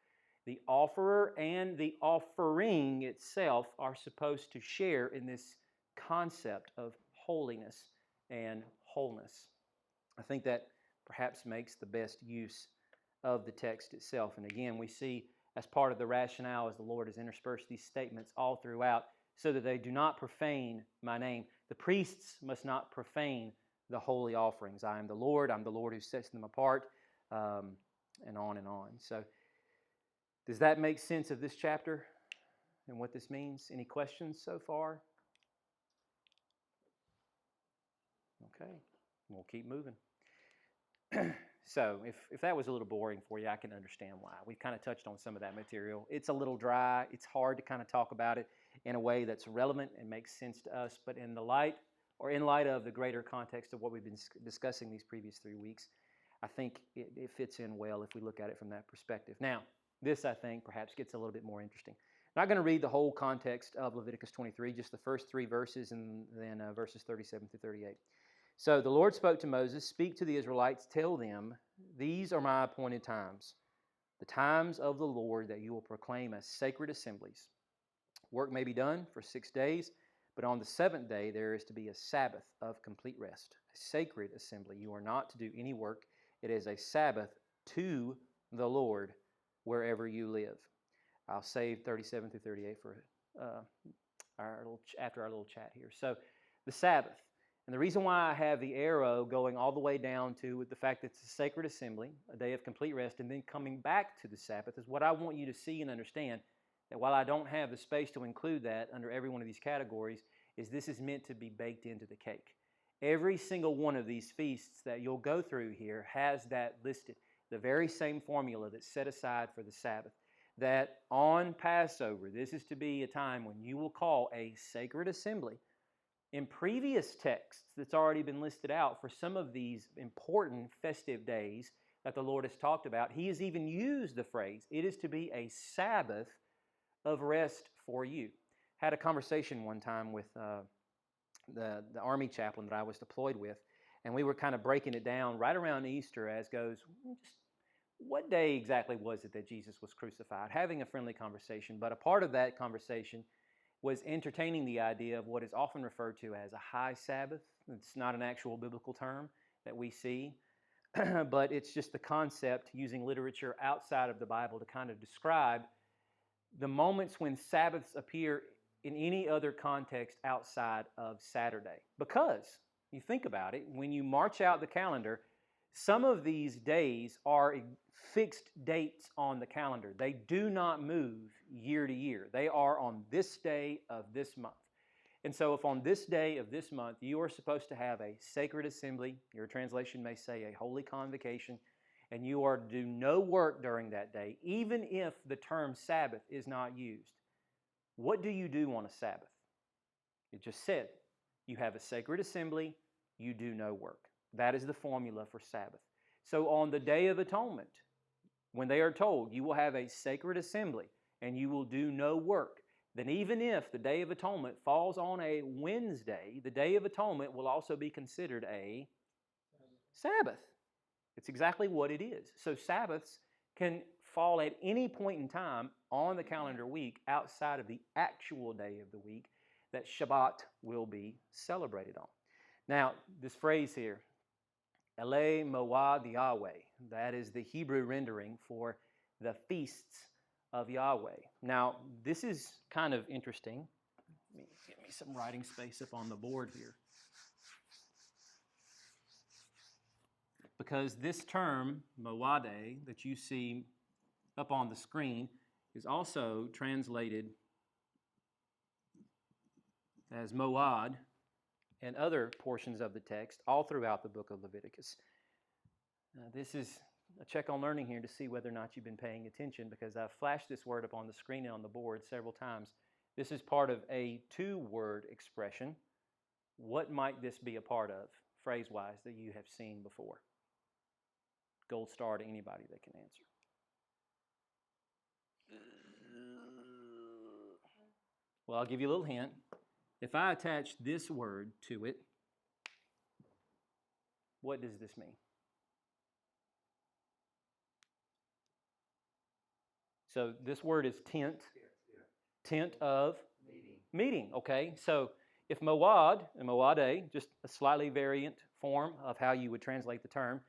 The offerer and the offering itself are supposed to share in this concept of holiness and wholeness. I think that perhaps makes the best use of the text itself. And again, we see as part of the rationale as the Lord has interspersed these statements all throughout so that they do not profane my name. The priests must not profane the holy offerings. I am the Lord who sets them apart, and on and on. So does that make sense of this chapter and what this means? Any questions so far? Okay, we'll keep moving. So if that was a little boring for you, I can understand why. We've kind of touched on some of that material. It's a little dry. It's hard to kind of talk about it in a way that's relevant and makes sense to us. But in light of the greater context of what we've been discussing these previous 3 weeks, I think it fits in well if we look at it from that perspective. Now, this, I think, perhaps gets a little bit more interesting. I'm not going to read the whole context of Leviticus 23, just the first 3 verses and then verses 37 through 38. So the Lord spoke to Moses, "Speak to the Israelites, tell them, these are my appointed times, the times of the Lord that you will proclaim as sacred assemblies. Work may be done for 6 days, but on the 7th day there is to be a Sabbath of complete rest, a sacred assembly. You are not to do any work. It is a Sabbath to the Lord. wherever you live. I'll save 37 through 38 for after our little chat here. So the Sabbath. And the reason why I have the arrow going all the way down to the fact that it's a sacred assembly, a day of complete rest, and then coming back to the Sabbath is what I want you to see and understand, that while I don't have the space to include that under every one of these categories, is this is meant to be baked into the cake. Every single one of these feasts that you'll go through here has that listed. The very same formula that's set aside for the Sabbath. That on Passover, this is to be a time when you will call a sacred assembly. In previous texts that's already been listed out for some of these important festive days that the Lord has talked about, He has even used the phrase, it is to be a Sabbath of rest for you. Had a conversation one time with the Army chaplain that I was deployed with, and we were kind of breaking it down right around Easter as goes, just what day exactly was it that Jesus was crucified? Having a friendly conversation, but a part of that conversation was entertaining the idea of what is often referred to as a High Sabbath. It's not an actual biblical term that we see, but it's just the concept using literature outside of the Bible to kind of describe the moments when Sabbaths appear in any other context outside of Saturday. Because, you think about it, when you march out the calendar, some of these days are fixed dates on the calendar. They do not move year to year. They are on this day of this month. And so if on this day of this month you are supposed to have a sacred assembly, your translation may say a holy convocation, and you are to do no work during that day, even if the term Sabbath is not used, what do you do on a Sabbath? It just said, you have a sacred assembly, you do no work. That is the formula for Sabbath. So on the Day of Atonement, when they are told you will have a sacred assembly and you will do no work, then even if the Day of Atonement falls on a Wednesday, the Day of Atonement will also be considered a Sabbath. It's exactly what it is. So Sabbaths can fall at any point in time on the calendar week outside of the actual day of the week that Shabbat will be celebrated on. Now, this phrase here, Ele Moad Yahweh, that is the Hebrew rendering for the feasts of Yahweh. Now, this is kind of interesting. Let me get me some writing space up on the board here. Because this term, Moade, that you see up on the screen, is also translated as Moad and other portions of the text all throughout the book of Leviticus. This is a check on learning here to see whether or not you've been paying attention, because I've flashed this word up on the screen and on the board several times. This is part of a two-word expression. What might this be a part of, phrase-wise, that you have seen before? Gold star to anybody that can answer. Well, I'll give you a little hint. If I attach this word to it, what does this mean? So this word is tent. Tent of meeting. Okay, so if moad and moade, just a slightly variant form of how you would translate the term,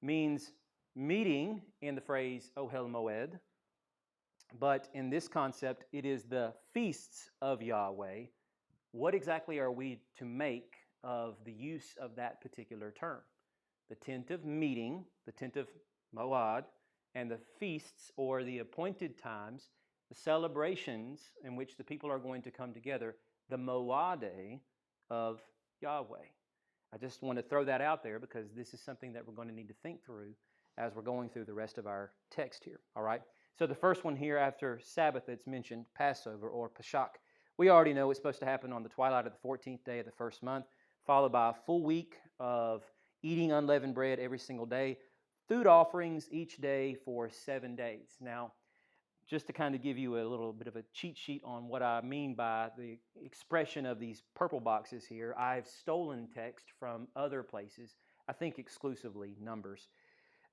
means meeting in the phrase Ohel Moed, but in this concept, it is the feasts of Yahweh. What exactly are we to make of the use of that particular term? The tent of meeting, the tent of Moad, and the feasts or the appointed times, the celebrations in which the people are going to come together, the Moade of Yahweh. I just want to throw that out there because this is something that we're going to need to think through as we're going through the rest of our text here, all right? So the first one here after Sabbath that's mentioned, Passover or Pesach. We already know it's supposed to happen on the twilight of the 14th day of the first month, followed by a full week of eating unleavened bread every single day, food offerings each day for 7 days. Now, just to kind of give you a little bit of a cheat sheet on what I mean by the expression of these purple boxes here, I've stolen text from other places, I think exclusively Numbers.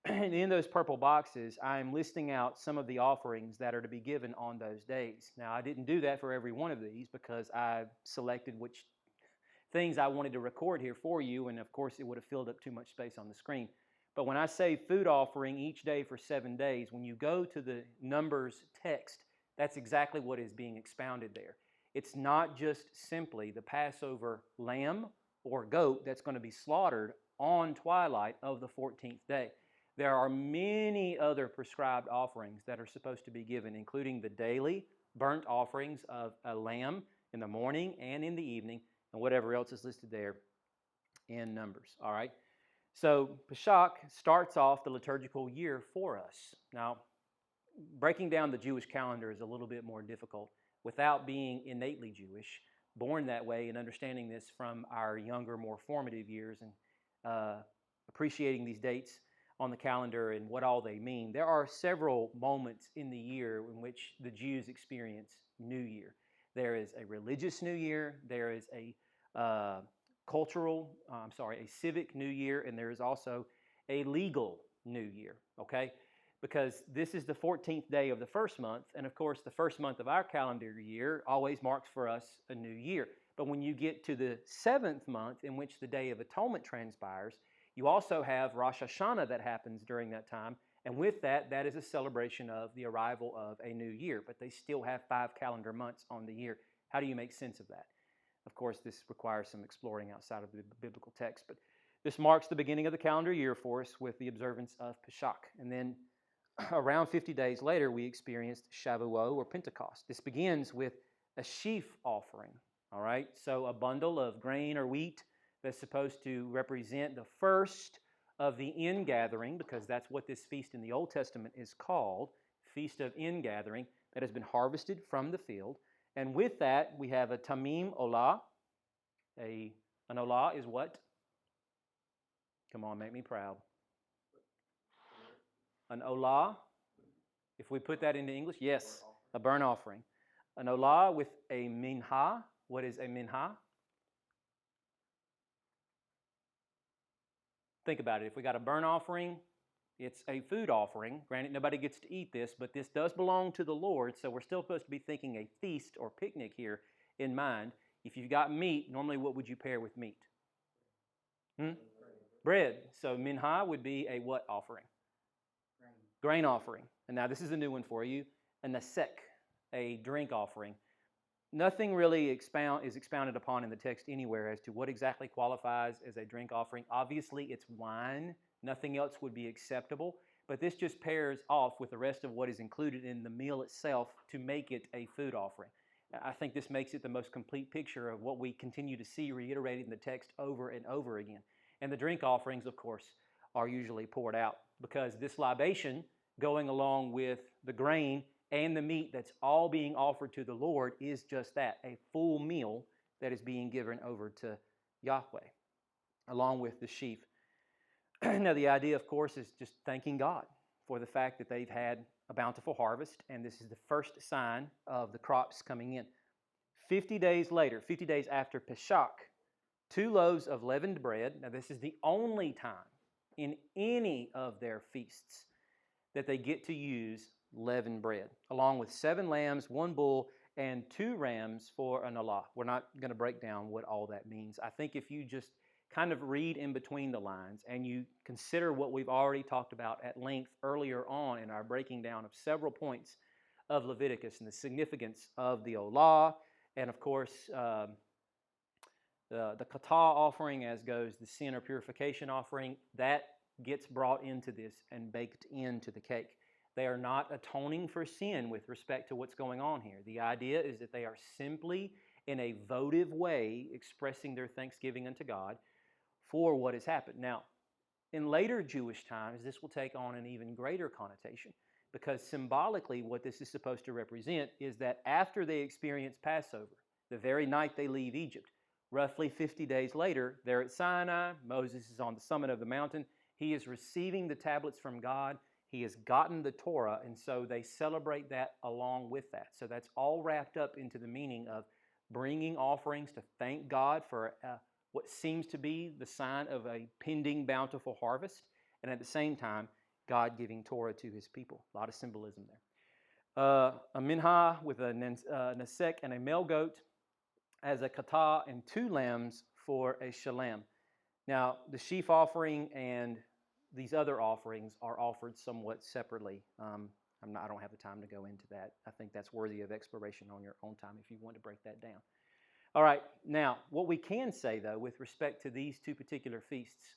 And in those purple boxes, I'm listing out some of the offerings that are to be given on those days. Now, I didn't do that for every one of these because I selected which things I wanted to record here for you, and of course, it would have filled up too much space on the screen. But when I say food offering each day for 7 days, when you go to the Numbers text, that's exactly what is being expounded there. It's not just simply the Passover lamb or goat that's going to be slaughtered on twilight of the 14th day. There are many other prescribed offerings that are supposed to be given, including the daily burnt offerings of a lamb in the morning and in the evening, and whatever else is listed there in Numbers. All right? So Pesach starts off the liturgical year for us. Now, breaking down the Jewish calendar is a little bit more difficult without being innately Jewish, born that way, and understanding this from our younger, more formative years and appreciating these dates on the calendar and what all they mean. There are several moments in the year in which the Jews experience New Year. There is a religious New Year, there is a a civic New Year, and there is also a legal New Year, okay? Because this is the 14th day of the first month, and of course the first month of our calendar year always marks for us a new year. But when you get to the 7th month, in which the Day of Atonement transpires, you also have Rosh Hashanah that happens during that time, and with that, that is a celebration of the arrival of a new year. But they still have 5 calendar months on the year. How do you make sense of that? Of course, this requires some exploring outside of the biblical text, but this marks the beginning of the calendar year for us with the observance of Pesach. And then around 50 days later, we experienced Shavuot or Pentecost. This begins with a sheaf offering, all right? So a bundle of grain or wheat that's supposed to represent the first of the ingathering, because that's what this feast in the Old Testament is called, Feast of Ingathering, that has been harvested from the field. And with that, we have a tamim olah. An olah is what? Come on, make me proud. An olah, if we put that into English, yes, a burnt offering. An olah with a minha. What is a minha? Think about it. If we got a burnt offering, it's a food offering. Granted, nobody gets to eat this, but this does belong to the Lord, so we're still supposed to be thinking a feast or picnic here in mind. If you've got meat, normally what would you pair with meat? Bread. So minha would be a what offering? Grain offering. And now this is a new one for you. A nasek, a drink offering. Nothing really is expounded upon in the text anywhere as to what exactly qualifies as a drink offering. Obviously, it's wine. Nothing else would be acceptable. But this just pairs off with the rest of what is included in the meal itself to make it a food offering. I think this makes it the most complete picture of what we continue to see reiterated in the text over and over again. And the drink offerings, of course, are usually poured out because this libation, going along with the grain and the meat that's all being offered to the Lord, is just that, a full meal that is being given over to Yahweh, along with the sheaf. Now, the idea, of course, is just thanking God for the fact that they've had a bountiful harvest, and this is the first sign of the crops coming in. 50 days later, 50 days after Pesach, 2 loaves of leavened bread. Now, this is the only time in any of their feasts that they get to use leavened bread, along with 7 lambs, 1 bull, and 2 rams for an olah. We're not going to break down what all that means. I think if you just kind of read in between the lines and you consider what we've already talked about at length earlier on in our breaking down of several points of Leviticus and the significance of the olah, and of course the kata offering, as goes the sin or purification offering, that gets brought into this and baked into the cake. They are not atoning for sin with respect to what's going on here. The idea is that they are simply in a votive way expressing their thanksgiving unto God for what has happened. Now, in later Jewish times, this will take on an even greater connotation, because symbolically what this is supposed to represent is that after they experience Passover, the very night they leave Egypt, roughly 50 days later, they're at Sinai. Moses is on the summit of the mountain. He is receiving the tablets from God. He has gotten the Torah, and so they celebrate that along with that. So that's all wrapped up into the meaning of bringing offerings to thank God for what seems to be the sign of a pending bountiful harvest, and at the same time, God giving Torah to his people. A lot of symbolism there. A minha with a nasek and a male goat as a kata, and 2 lambs for a shalem. Now, the sheaf offering and these other offerings are offered somewhat separately. I don't have the time to go into that. I think that's worthy of exploration on your own time if you want to break that down. All right, now, what we can say, though, with respect to these two particular feasts,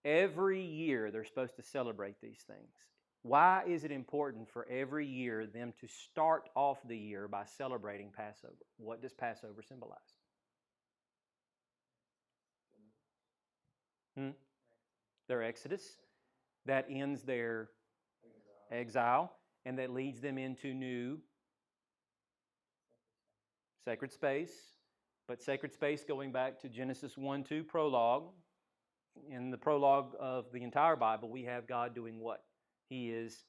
every year they're supposed to celebrate these things. Why is it important for every year them to start off the year by celebrating Passover? What does Passover symbolize? Their Exodus. That ends their exile, and that leads them into new sacred space. But sacred space going back to Genesis 1-2 prologue. In the prologue of the entire Bible, we have God doing what? He is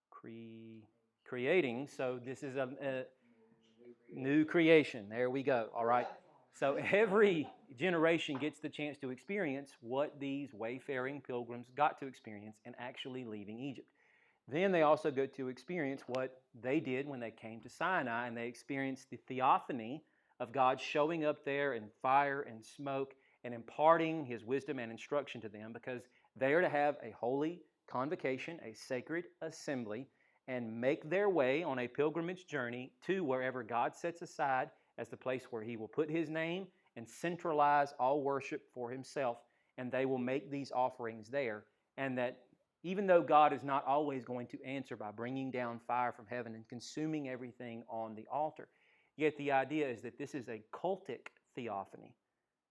creating. So this is a new creation. There we go. All right. So every generation gets the chance to experience what these wayfaring pilgrims got to experience in actually leaving Egypt. Then they also go to experience what they did when they came to Sinai, and they experienced the theophany of God showing up there in fire and smoke and imparting His wisdom and instruction to them, because they are to have a holy convocation, a sacred assembly, and make their way on a pilgrimage journey to wherever God sets aside as the place where He will put His name and centralize all worship for Himself, and they will make these offerings there. And that even though God is not always going to answer by bringing down fire from heaven and consuming everything on the altar, yet the idea is that this is a cultic theophany.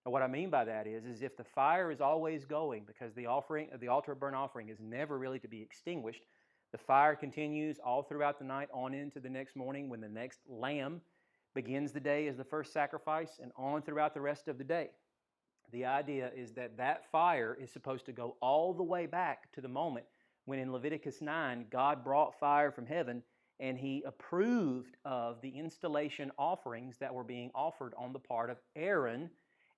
And what I mean by that is if the fire is always going, because the altar of burnt offering is never really to be extinguished, the fire continues all throughout the night on into the next morning when the next lamb begins the day as the first sacrifice, and on throughout the rest of the day. The idea is that that fire is supposed to go all the way back to the moment when in Leviticus 9, God brought fire from heaven and He approved of the installation offerings that were being offered on the part of Aaron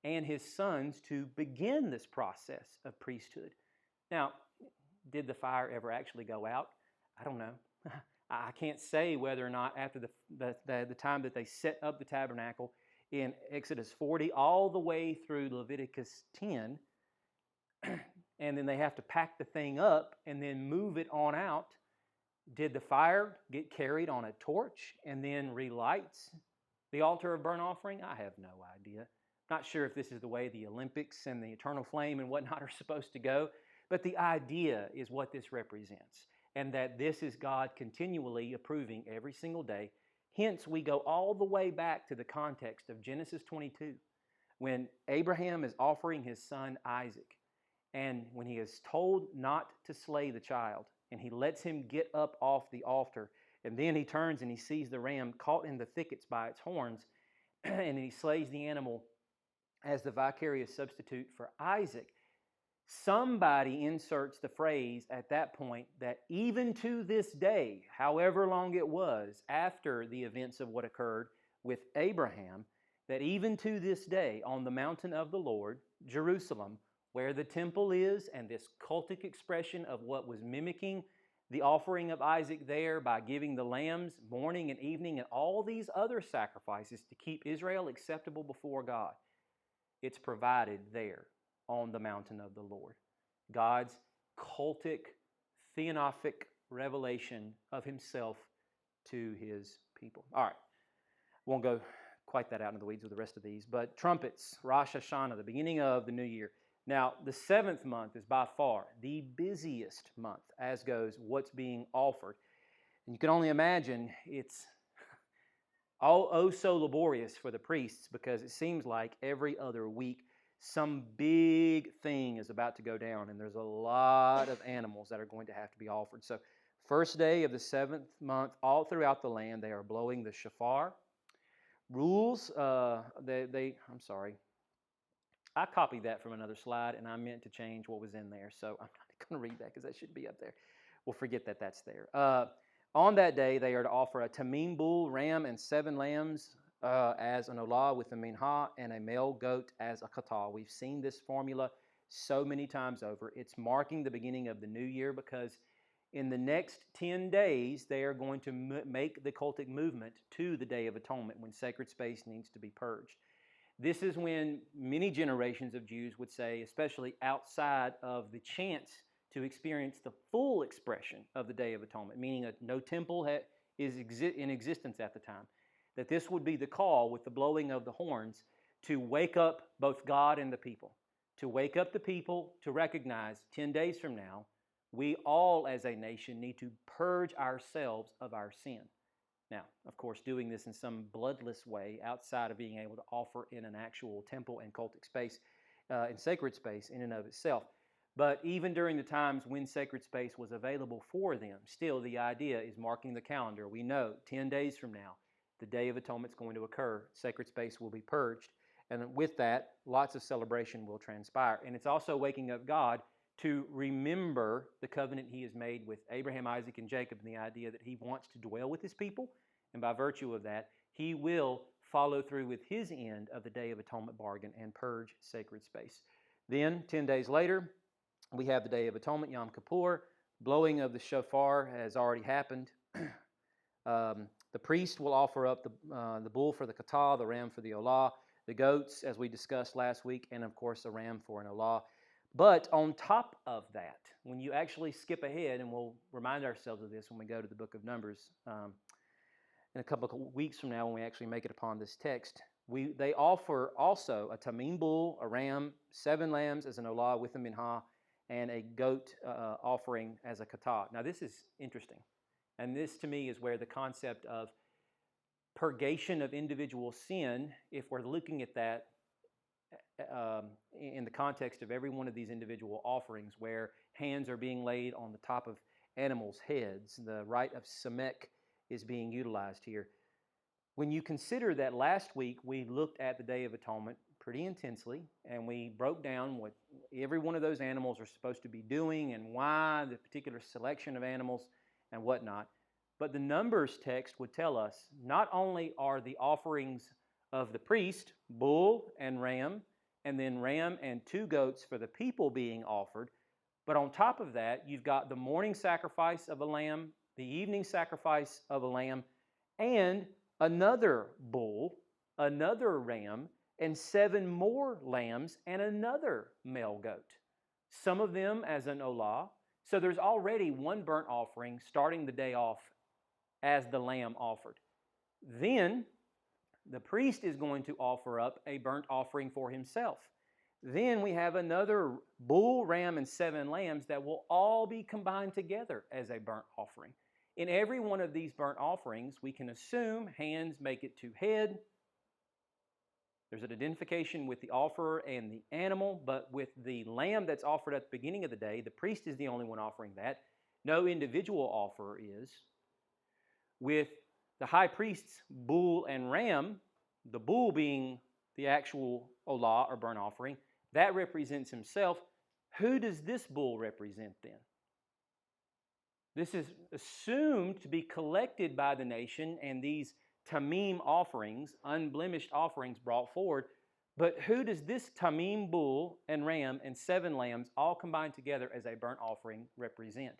and his sons to begin this process of priesthood. Now, did the fire ever actually go out? I don't know. I can't say whether or not after the time that they set up the tabernacle in Exodus 40 all the way through Leviticus 10, and then they have to pack the thing up and then move it on out. Did the fire get carried on a torch and then relights the altar of burnt offering? I have no idea. Not sure if this is the way the Olympics and the eternal flame and whatnot are supposed to go, but the idea is what this represents, and that this is God continually approving every single day. Hence, we go all the way back to the context of Genesis 22, when Abraham is offering his son Isaac, and when he is told not to slay the child, and he lets him get up off the altar, and then he turns and he sees the ram caught in the thickets by its horns, and he slays the animal as the vicarious substitute for Isaac. Somebody inserts the phrase at that point that even to this day, however long it was after the events of what occurred with Abraham, that even to this day on the mountain of the Lord, Jerusalem, where the temple is, and this cultic expression of what was mimicking the offering of Isaac there by giving the lambs morning and evening and all these other sacrifices to keep Israel acceptable before God, it's provided there on the mountain of the Lord. God's cultic, theophanic revelation of Himself to His people. All right, won't go quite that out into the weeds with the rest of these, but trumpets, Rosh Hashanah, the beginning of the new year. Now, the 7th month is by far the busiest month as goes what's being offered. And you can only imagine it's so laborious for the priests, because it seems like every other week some big thing is about to go down, and there's a lot of animals that are going to have to be offered. So first day of the 7th month, all throughout the land, they are blowing the shofar. Rules, I'm sorry. I copied that from another slide, and I meant to change what was in there, so I'm not going to read that because that should be up there. We'll forget that that's there. On that day, they are to offer a tamim bull, ram, and 7 lambs as an olah with a minhah, and a male goat as a khatal. We've seen this formula so many times over. It's marking the beginning of the new year, because in the next 10 days, they are going to make the cultic movement to the Day of Atonement, when sacred space needs to be purged. This is when many generations of Jews would say, especially outside of the chance to experience the full expression of the Day of Atonement, meaning that no temple is in existence at the time, that this would be the call with the blowing of the horns to wake up both God and the people, to wake up the people to recognize 10 days from now, we all as a nation need to purge ourselves of our sin. Now, of course, doing this in some bloodless way outside of being able to offer in an actual temple and cultic space, and sacred space in and of itself. But even during the times when sacred space was available for them, still the idea is marking the calendar. We know 10 days from now, the Day of Atonement is going to occur. Sacred space will be purged. And with that, lots of celebration will transpire. And it's also waking up God to remember the covenant he has made with Abraham, Isaac, and Jacob, and the idea that he wants to dwell with his people. And by virtue of that, he will follow through with his end of the Day of Atonement bargain and purge sacred space. Then, 10 days later, we have the Day of Atonement, Yom Kippur. Blowing of the shofar has already happened. The priest will offer up the bull for the katah, the ram for the olah, the goats, as we discussed last week, and of course a ram for an olah. But on top of that, when you actually skip ahead, and we'll remind ourselves of this when we go to the book of Numbers in a couple of weeks from now when we actually make it upon this text, they offer also a tamim bull, a ram, 7 lambs as an olah with a minhah, and a goat offering as a katah. Now this is interesting. And this to me is where the concept of purgation of individual sin, if we're looking at that in the context of every one of these individual offerings where hands are being laid on the top of animals' heads, the rite of Samek is being utilized here. When you consider that last week we looked at the Day of Atonement pretty intensely, and we broke down what every one of those animals are supposed to be doing and why the particular selection of animals and whatnot. But the Numbers text would tell us not only are the offerings of the priest, bull and then ram and 2 goats for the people being offered, but on top of that, you've got the morning sacrifice of a lamb, the evening sacrifice of a lamb, and another bull, another ram, and 7 more lambs and another male goat. Some of them as an olah. So there's already 1 burnt offering starting the day off as the lamb offered. Then the priest is going to offer up a burnt offering for himself. Then we have another bull, ram, and 7 lambs that will all be combined together as a burnt offering. In every one of these burnt offerings, we can assume hands make it to head. There's an identification with the offerer and the animal, but with the lamb that's offered at the beginning of the day, the priest is the only one offering that. No individual offerer is. With the high priest's bull and ram, the bull being the actual olah or burnt offering, that represents himself. Who does this bull represent then? This is assumed to be collected by the nation and these tamim offerings, unblemished offerings brought forward. But who does this tamim bull and ram and 7 lambs all combined together as a burnt offering represent?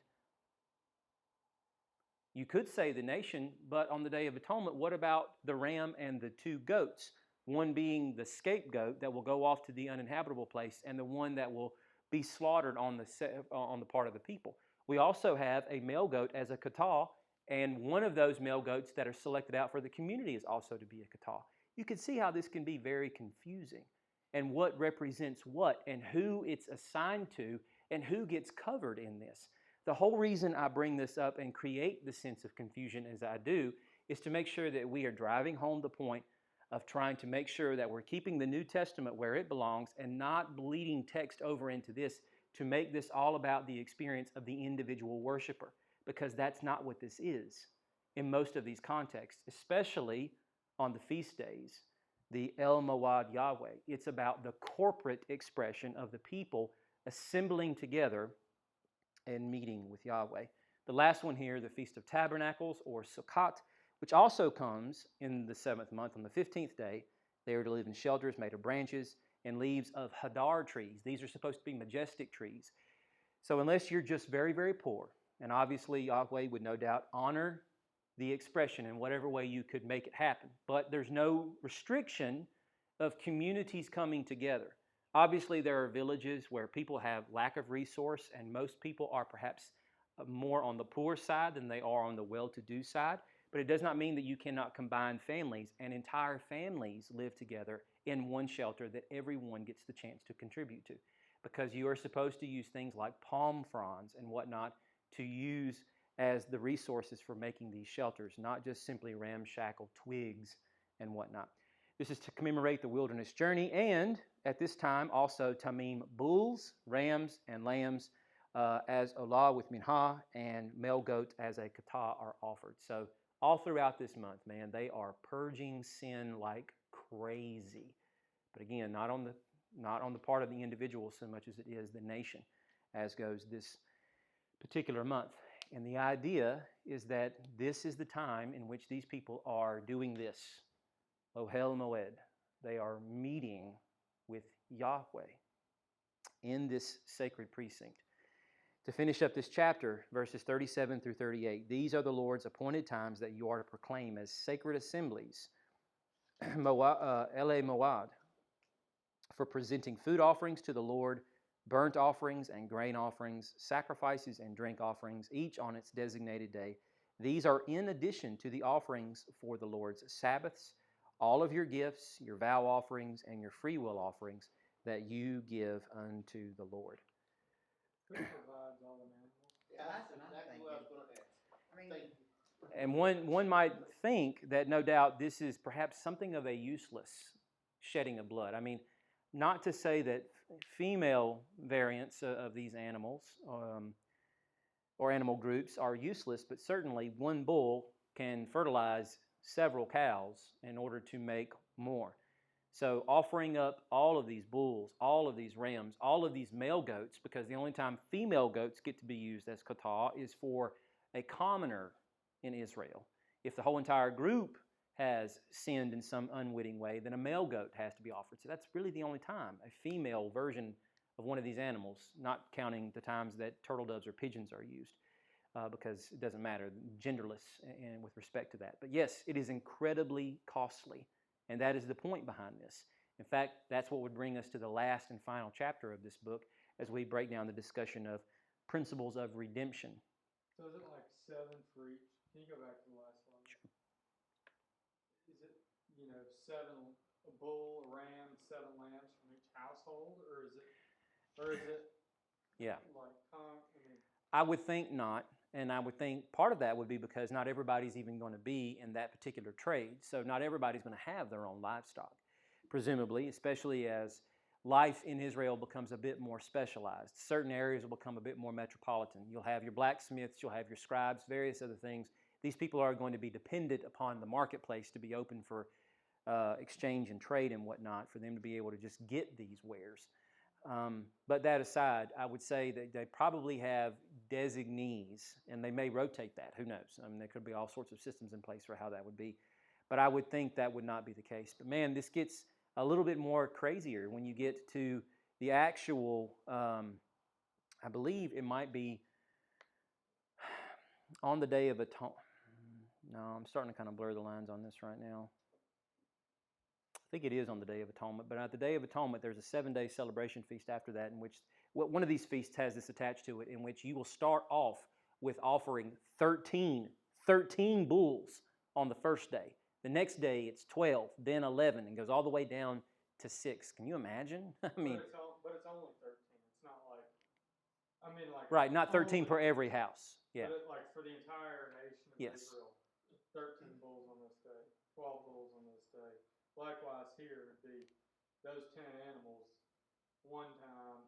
You could say the nation, but on the Day of Atonement, what about the ram and the 2 goats? One being the scapegoat that will go off to the uninhabitable place, and the one that will be slaughtered on the part of the people. We also have a male goat as a katah, and one of those male goats that are selected out for the community is also to be a katah. You can see how this can be very confusing, and what represents what, and who it's assigned to, and who gets covered in this. The whole reason I bring this up and create the sense of confusion as I do is to make sure that we are driving home the point of trying to make sure that we're keeping the New Testament where it belongs and not bleeding text over into this to make this all about the experience of the individual worshiper, because that's not what this is in most of these contexts, especially on the feast days, the El Moad Yahweh. It's about the corporate expression of the people assembling together and meeting with Yahweh. The last one here, the Feast of Tabernacles, or Sukkat, which also comes in the 7th month on the 15th day. They are to live in shelters made of branches and leaves of hadar trees. These are supposed to be majestic trees. So unless you're just very, very poor, and obviously Yahweh would no doubt honor the expression in whatever way you could make it happen, but there's no restriction of communities coming together. Obviously, there are villages where people have lack of resource, and most people are perhaps more on the poor side than they are on the well-to-do side. But it does not mean that you cannot combine families, and entire families live together in one shelter that everyone gets the chance to contribute to. Because you are supposed to use things like palm fronds and whatnot to use as the resources for making these shelters, not just simply ramshackle twigs and whatnot. This is to commemorate the wilderness journey, and at this time also tamim bulls, rams, and lambs as olah with minhah, and male goat as a katah are offered. So all throughout this month, man, they are purging sin like crazy. But again, not on the part of the individual so much as it is the nation, as goes this particular month. And the idea is that this is the time in which these people are doing this. Ohel Moed. They are meeting with Yahweh in this sacred precinct. To finish up this chapter, verses 37 through 38, these are the Lord's appointed times that you are to proclaim as sacred assemblies, Ele Moad, for presenting food offerings to the Lord, burnt offerings and grain offerings, sacrifices and drink offerings, each on its designated day. These are in addition to the offerings for the Lord's Sabbaths, all of your gifts, your vow offerings, and your free will offerings that you give unto the Lord.
Who provides all the animals?
Yeah,
That's
that's
what I'm
exactly what I was going to ask.
I mean,
Thank you.
And one might think that no doubt this is perhaps something of a useless shedding of blood. I mean, not to say that female variants of these animals or animal groups are useless, but certainly one bull can fertilize several cows in order to make more. So offering up all of these bulls, all of these rams, all of these male goats, because the only time female goats get to be used as katah is for a commoner in Israel. If the whole entire group has sinned in some unwitting way, then a male goat has to be offered. So that's really the only time a female version of one of these animals, not counting the times that turtle doves or pigeons are used, because it doesn't matter, genderless and with respect to that. But yes, it is incredibly costly, and that is the point behind this. In fact, that's what would bring us to the last and final chapter of this book as we break down the discussion of principles of redemption.
So is it like 7 for each? Can you go back to the last slide?
Sure.
Is it, 7 a bull, a ram, 7 lambs from each household, or is it
Yeah.
like
I would think not, and I would think part of that would be because not everybody's even going to be in that particular trade, so not everybody's going to have their own livestock, presumably, especially as life in Israel becomes a bit more specialized. Certain areas will become a bit more metropolitan. You'll have your blacksmiths, you'll have your scribes, various other things. These people are going to be dependent upon the marketplace to be open for exchange and trade and whatnot, for them to be able to just get these wares. But that aside, I would say that they probably have designees, and they may rotate that. Who knows? I mean, there could be all sorts of systems in place for how that would be. But I would think that would not be the case. But man, this gets a little bit more crazier when you get to the actual, I believe it might be on the Day of Atonement. No, I'm starting to kind of blur the lines on this right now. I think it is on the Day of Atonement, but at the Day of Atonement, there's a 7-day celebration feast after that, in which one of these feasts has this attached to it, in which you will start off with offering 13 bulls on the first day. The next day, it's 12, then 11, and goes all the way down to 6. Can you imagine? I mean,
but it's only 13. It's not like
right, not 13 per every house. Yeah.
But like for the entire nation of
Yes.
Israel, 13 bulls on this day, 12 bulls on this day. Likewise here would be those 10 animals one time,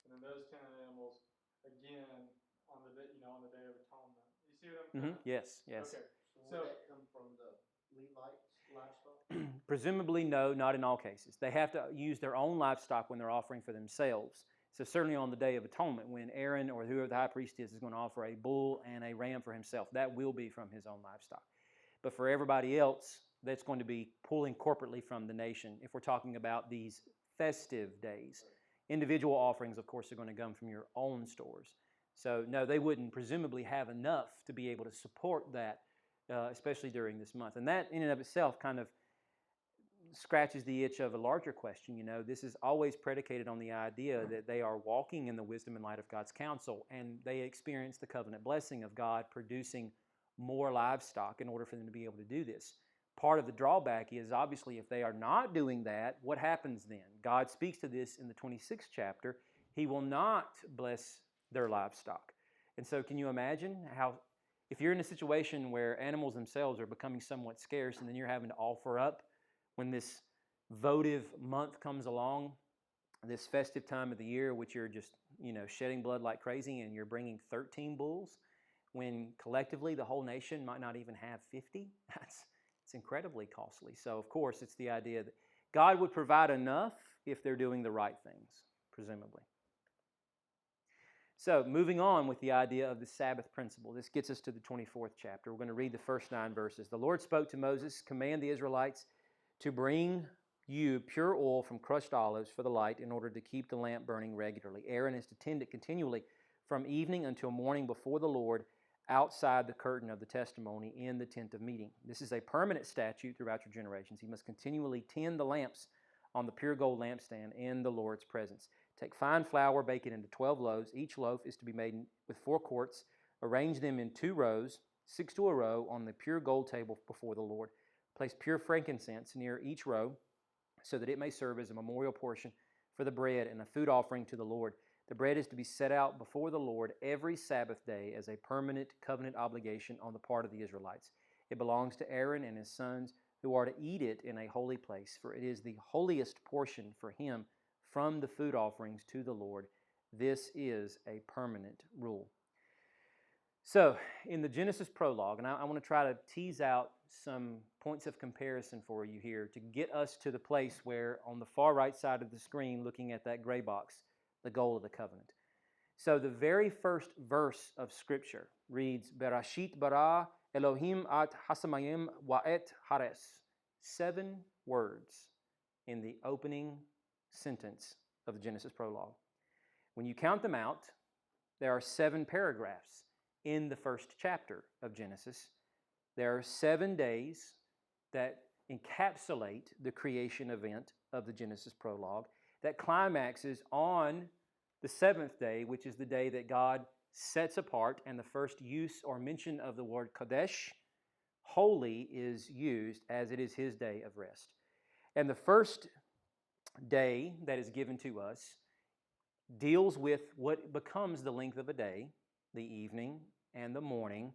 and then those 10 animals again on the day, on the Day of Atonement. You see what I'm saying?
Yes.
Okay.
So would that come from the Levites' livestock?
Presumably, no, not in all cases. They have to use their own livestock when they're offering for themselves. So certainly on the Day of Atonement, when Aaron or whoever the high priest is going to offer a bull and a ram for himself, that will be from his own livestock. But for everybody else, that's going to be pulling corporately from the nation if we're talking about these festive days. Individual offerings, of course, are going to come from your own stores. So no, they wouldn't presumably have enough to be able to support that, especially during this month. And that in and of itself kind of scratches the itch of a larger question. You know, this is always predicated on the idea that they are walking in the wisdom and light of God's counsel, and they experience the covenant blessing of God producing more livestock in order for them to be able to do this. Part of the drawback is obviously if they are not doing that, what happens then? God speaks to this in the 26th chapter. He will not bless their livestock. And so can you imagine how, if you're in a situation where animals themselves are becoming somewhat scarce and then you're having to offer up when this votive month comes along, this festive time of the year, which you're just, shedding blood like crazy, and you're bringing 13 bulls, when collectively the whole nation might not even have 50, it's incredibly costly. So, of course, it's the idea that God would provide enough if they're doing the right things, presumably. So, moving on with the idea of the Sabbath principle. This gets us to the 24th chapter. We're going to read the first 9 verses. The Lord spoke to Moses, "Command the Israelites to bring you pure oil from crushed olives for the light in order to keep the lamp burning regularly. Aaron is to tend it continually from evening until morning before the Lord outside the curtain of the testimony in the tent of meeting. This is a permanent statute throughout your generations. He must continually tend the lamps on the pure gold lampstand in the Lord's presence. Take fine flour, bake it into 12 loaves. Each loaf is to be made with 4 quarts. Arrange them in 2 rows, 6 to a row, on the pure gold table before the Lord. Place pure frankincense near each row so that it may serve as a memorial portion for the bread and a food offering to the Lord. The bread is to be set out before the Lord every Sabbath day as a permanent covenant obligation on the part of the Israelites. It belongs to Aaron and his sons, who are to eat it in a holy place, for it is the holiest portion for him from the food offerings to the Lord. This is a permanent rule." So, in the Genesis prologue, and I want to try to tease out some points of comparison for you here to get us to the place where, on the far right side of the screen, looking at that gray box, the goal of the covenant. So, the very first verse of Scripture reads, "Berashit bara Elohim at hasamayim wa et hares." 7 words in the opening sentence of the Genesis prologue. When you count them out, there are 7 paragraphs in the first chapter of Genesis. There are 7 days that encapsulate the creation event of the Genesis prologue that climaxes on the 7th day, which is the day that God sets apart, and the first use or mention of the word Kodesh, holy, is used as it is His day of rest. And the first day that is given to us deals with what becomes the length of a day, the evening and the morning,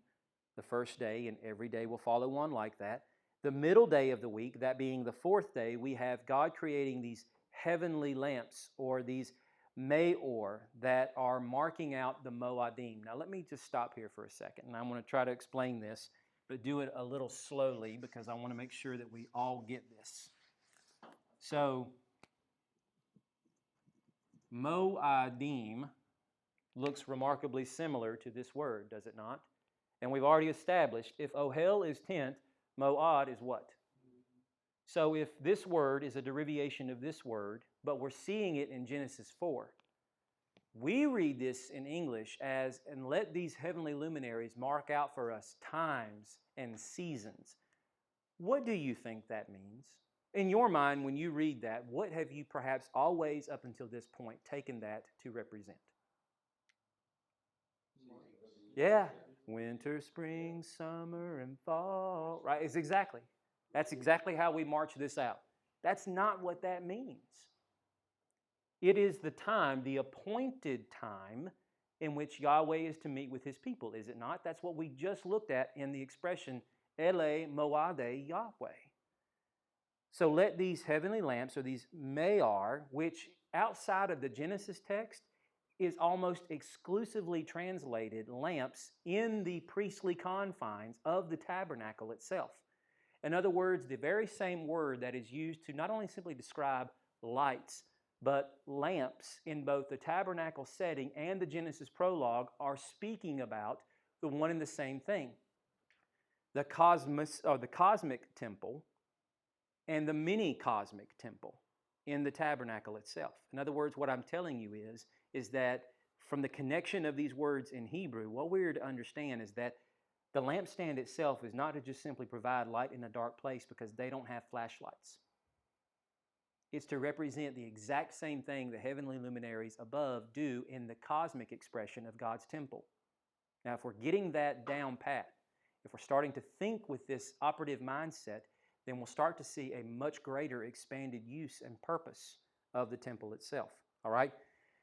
the first day, and every day will follow one like that. The middle day of the week, that being the 4th day, we have God creating these heavenly lamps, or these Meor, that are marking out the Moadim. Now let me just stop here for a second, and I'm going to try to explain this, but do it a little slowly because I want to make sure that we all get this. So, Moadim looks remarkably similar to this word, does it not? And we've already established, if Ohel is tent, Moad is what? So if this word is a derivation of this word, but we're seeing it in Genesis 4, we read this in English as, "And let these heavenly luminaries mark out for us times and seasons." What do you think that means? In your mind, when you read that, what have you perhaps always up until this point taken that to represent? Yeah, winter, spring, summer, and fall, right? That's exactly how we march this out. That's not what that means. It is the time, the appointed time, in which Yahweh is to meet with His people, is it not? That's what we just looked at in the expression, Ele Moade Yahweh. So let these heavenly lamps, or these Me'ar, which outside of the Genesis text is almost exclusively translated lamps in the priestly confines of the tabernacle itself. In other words, the very same word that is used to not only simply describe lights, but lamps in both the tabernacle setting and the Genesis prologue are speaking about the one and the same thing. The cosmic temple and the mini-cosmic temple in the tabernacle itself. In other words, what I'm telling you is that from the connection of these words in Hebrew, what we're to understand is that the lampstand itself is not to just simply provide light in a dark place, because they don't have flashlights. It's to represent the exact same thing the heavenly luminaries above do in the cosmic expression of God's temple. Now, if we're getting that down pat, if we're starting to think with this operative mindset, then we'll start to see a much greater expanded use and purpose of the temple itself. All right?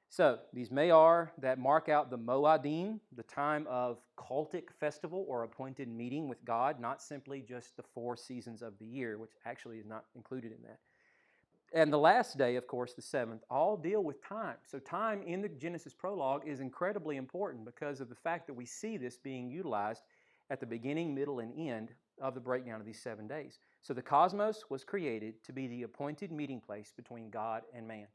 So, these Mayar that mark out the Moadim, the time of cultic festival or appointed meeting with God, not simply just the 4 seasons of the year, which actually is not included in that. And the last day, of course, the 7th, all deal with time. So time in the Genesis prologue is incredibly important because of the fact that we see this being utilized at the beginning, middle, and end of the breakdown of these 7 days. So the cosmos was created to be the appointed meeting place between God and man.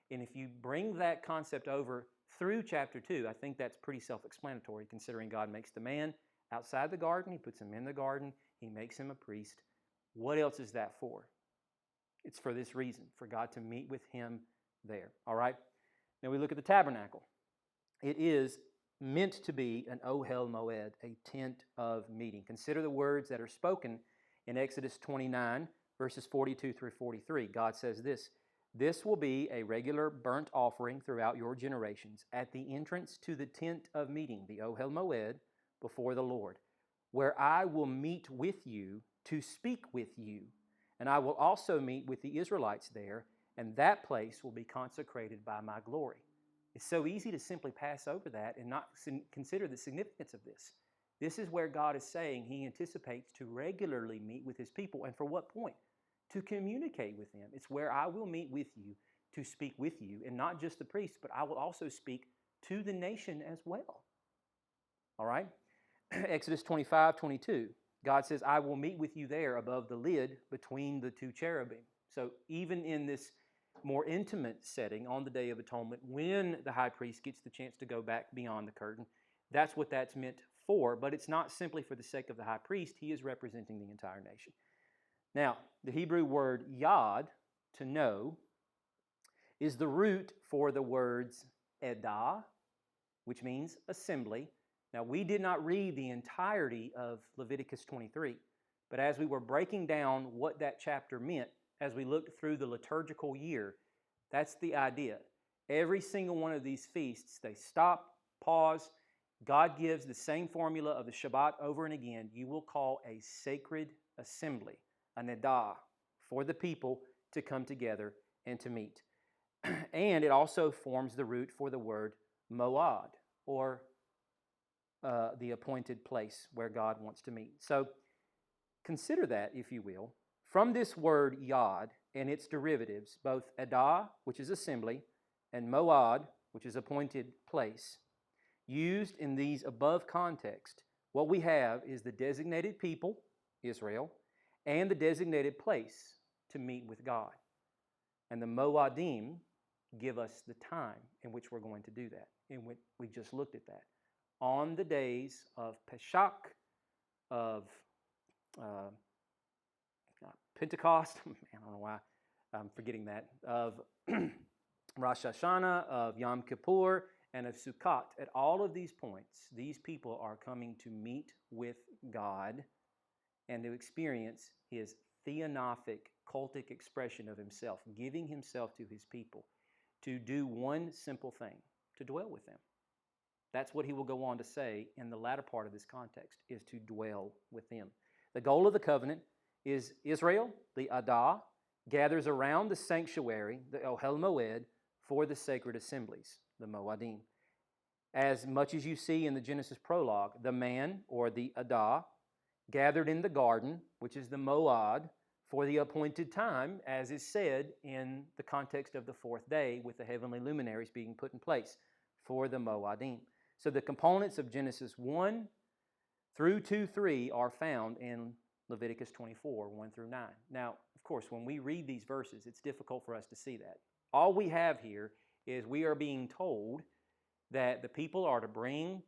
And if you bring that concept over through chapter 2, I think that's pretty self-explanatory, considering God makes the man outside the garden, he puts him in the garden, he makes him a priest. What else is that for? It's for this reason, for God to meet with him there. All right? Now we look at the tabernacle. It is meant to be an Ohel Moed, a tent of meeting. Consider the words that are spoken in Exodus 29, verses 42 through 43. God says this, "This will be a regular burnt offering throughout your generations at the entrance to the tent of meeting, the Ohel Moed, before the Lord, where I will meet with you to speak with you. And I will also meet with the Israelites there, and that place will be consecrated by my glory." It's so easy to simply pass over that and not consider the significance of this. This is where God is saying he anticipates to regularly meet with his people. And for what point? To communicate with them. It's where I will meet with you to speak with you, and not just the priests, but I will also speak to the nation as well. All right? Exodus 25:22. God says, "I will meet with you there above the lid between the 2 cherubim." So even in this more intimate setting on the Day of Atonement, when the high priest gets the chance to go back beyond the curtain, that's what that's meant for. But it's not simply for the sake of the high priest. He is representing the entire nation. Now, the Hebrew word yad, to know, is the root for the words edah, which means assembly. Now, we did not read the entirety of Leviticus 23, but as we were breaking down what that chapter meant, as we looked through the liturgical year, that's the idea. Every single one of these feasts, they stop, pause. God gives the same formula of the Shabbat over and again. You will call a sacred assembly, an edah, for the people to come together and to meet. And it also forms the root for the word moad, or the appointed place where God wants to meet. So consider that, if you will. From this word yad and its derivatives, both edah, which is assembly, and moad, which is appointed place, used in these above context, what we have is the designated people, Israel, and the designated place to meet with God. And the moadim give us the time in which we're going to do that, in which we just looked at that. On the days of Pesach, of Pentecost, man, I don't know why I'm forgetting that, of Rosh Hashanah, of Yom Kippur, and of Sukkat. At all of these points, these people are coming to meet with God and to experience his theophanic, cultic expression of himself, giving himself to his people to do one simple thing, to dwell with them. That's what he will go on to say in the latter part of this context, is to dwell with them. The goal of the covenant is Israel, the Adah, gathers around the sanctuary, the Ohel Moed, for the sacred assemblies, the Moadim. As much as you see in the Genesis prologue, the man, or the Adah, gathered in the garden, which is the Moad, for the appointed time, as is said in the context of the 4th day, with the heavenly luminaries being put in place for the Moadim. So the components of Genesis 1 through 2-3 are found in Leviticus 24, 1 through 9. Now, of course, when we read these verses, it's difficult for us to see that. All we have here is we are being told that the people are to bring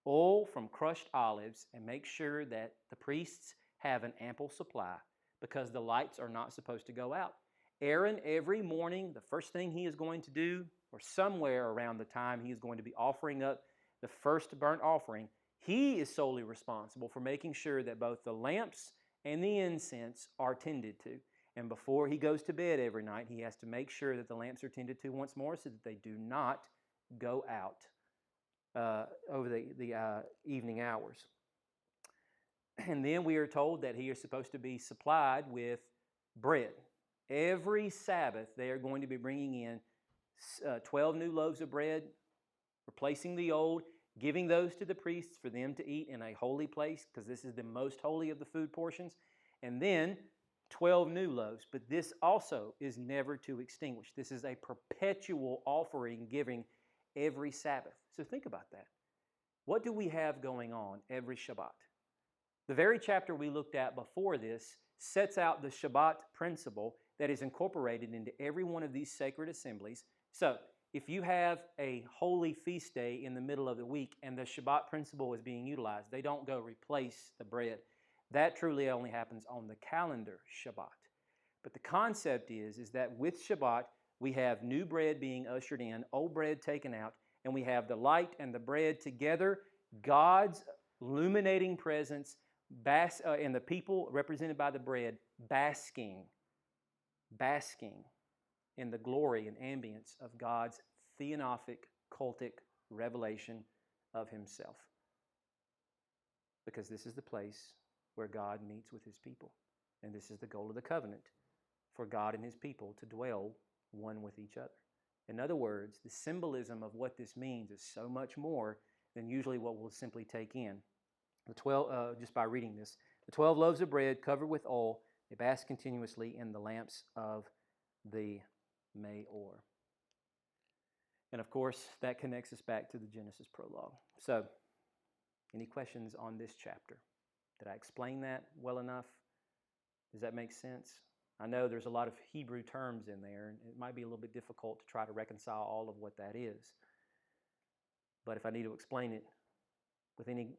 oil from crushed olives and make sure that the priests have an ample supply, because the lights are not supposed to go out. Aaron, every morning, the first thing he is going to do, or somewhere around the time he is going to be offering up the first burnt offering, he is solely responsible for making sure that both the lamps and the incense are tended to. And before he goes to bed every night, he has to make sure that the lamps are tended to once more so that they do not go out over the evening hours. And then we are told that he is supposed to be supplied with bread. Every Sabbath, they are going to be bringing in 12 new loaves of bread, replacing the old, giving those to the priests for them to eat in a holy place, because this is the most holy of the food portions. And then 12 new loaves. But this also is never to extinguish. This is a perpetual offering giving every Sabbath. So think about that. What do we have going on every Shabbat? The very chapter we looked at before this sets out the Shabbat principle that is incorporated into every one of these sacred assemblies. So, if you have a holy feast day in the middle of the week and the Shabbat principle is being utilized, they don't go replace the bread. That truly only happens on the calendar Shabbat. But the concept is that with Shabbat, we have new bread being ushered in, old bread taken out, and we have the light and the bread together, God's illuminating presence, and the people represented by the bread basking in the glory and ambience of God's theophanic, cultic revelation of himself. Because this is the place where God meets with his people. And this is the goal of the covenant, for God and his people to dwell one with each other. In other words, the symbolism of what this means is so much more than usually what we'll simply take in. Just by reading this, the 12 loaves of bread covered with oil, they bask continuously in the lamps of the Maor. And of course, that connects us back to the Genesis prologue. So, any questions on this chapter? Did I explain that well enough? Does that make sense? I know there's a lot of Hebrew terms in there, and it might be a little bit difficult to try to reconcile all of what that is. But if I need to explain it with any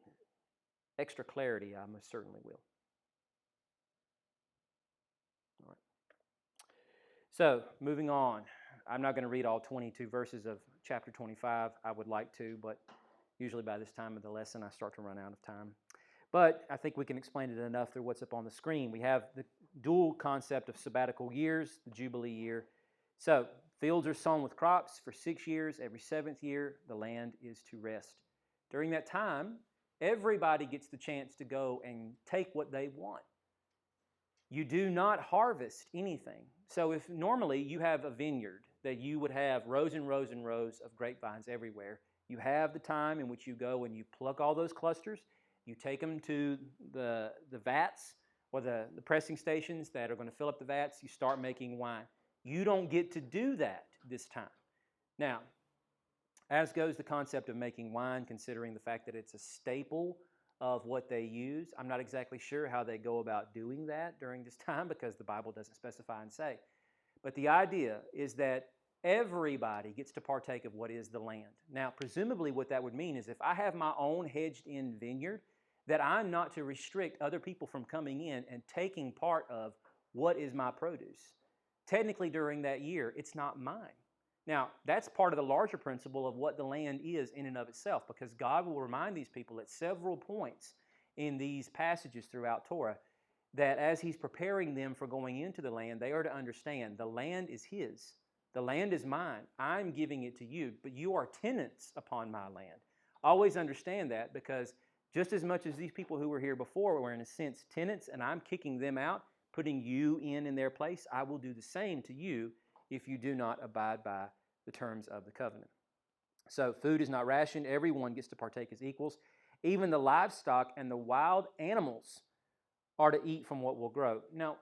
extra clarity, I most certainly will. All right. So, moving on. I'm not going to read all 22 verses of chapter 25. I would like to, but usually by this time of the lesson, I start to run out of time. But I think we can explain it enough through what's up on the screen. We have the dual concept of sabbatical years, the Jubilee year. So, fields are sown with crops for 6 years. Every 7th year, the land is to rest. During that time, everybody gets the chance to go and take what they want. You do not harvest anything. So if normally you have a vineyard that you would have rows and rows and rows of grapevines everywhere, you have the time in which you go and you pluck all those clusters, you take them to the vats or the pressing stations that are going to fill up the vats, you start making wine. You don't get to do that this time. Now, as goes the concept of making wine, considering the fact that it's a staple of what they use. I'm not exactly sure how they go about doing that during this time because the Bible doesn't specify and say. But the idea is that everybody gets to partake of what is the land. Now, presumably what that would mean is if I have my own hedged-in vineyard, that I'm not to restrict other people from coming in and taking part of what is my produce. Technically, during that year, it's not mine. Now, that's part of the larger principle of what the land is in and of itself, because God will remind these people at several points in these passages throughout Torah that as he's preparing them for going into the land, they are to understand the land is his. The land is mine. I'm giving it to you, but you are tenants upon my land. Always understand that, because just as much as these people who were here before were in a sense tenants and I'm kicking them out, putting you in their place, I will do the same to you if you do not abide by the terms of the covenant. So food is not rationed. Everyone gets to partake as equals. Even the livestock and the wild animals are to eat from what will grow. Now,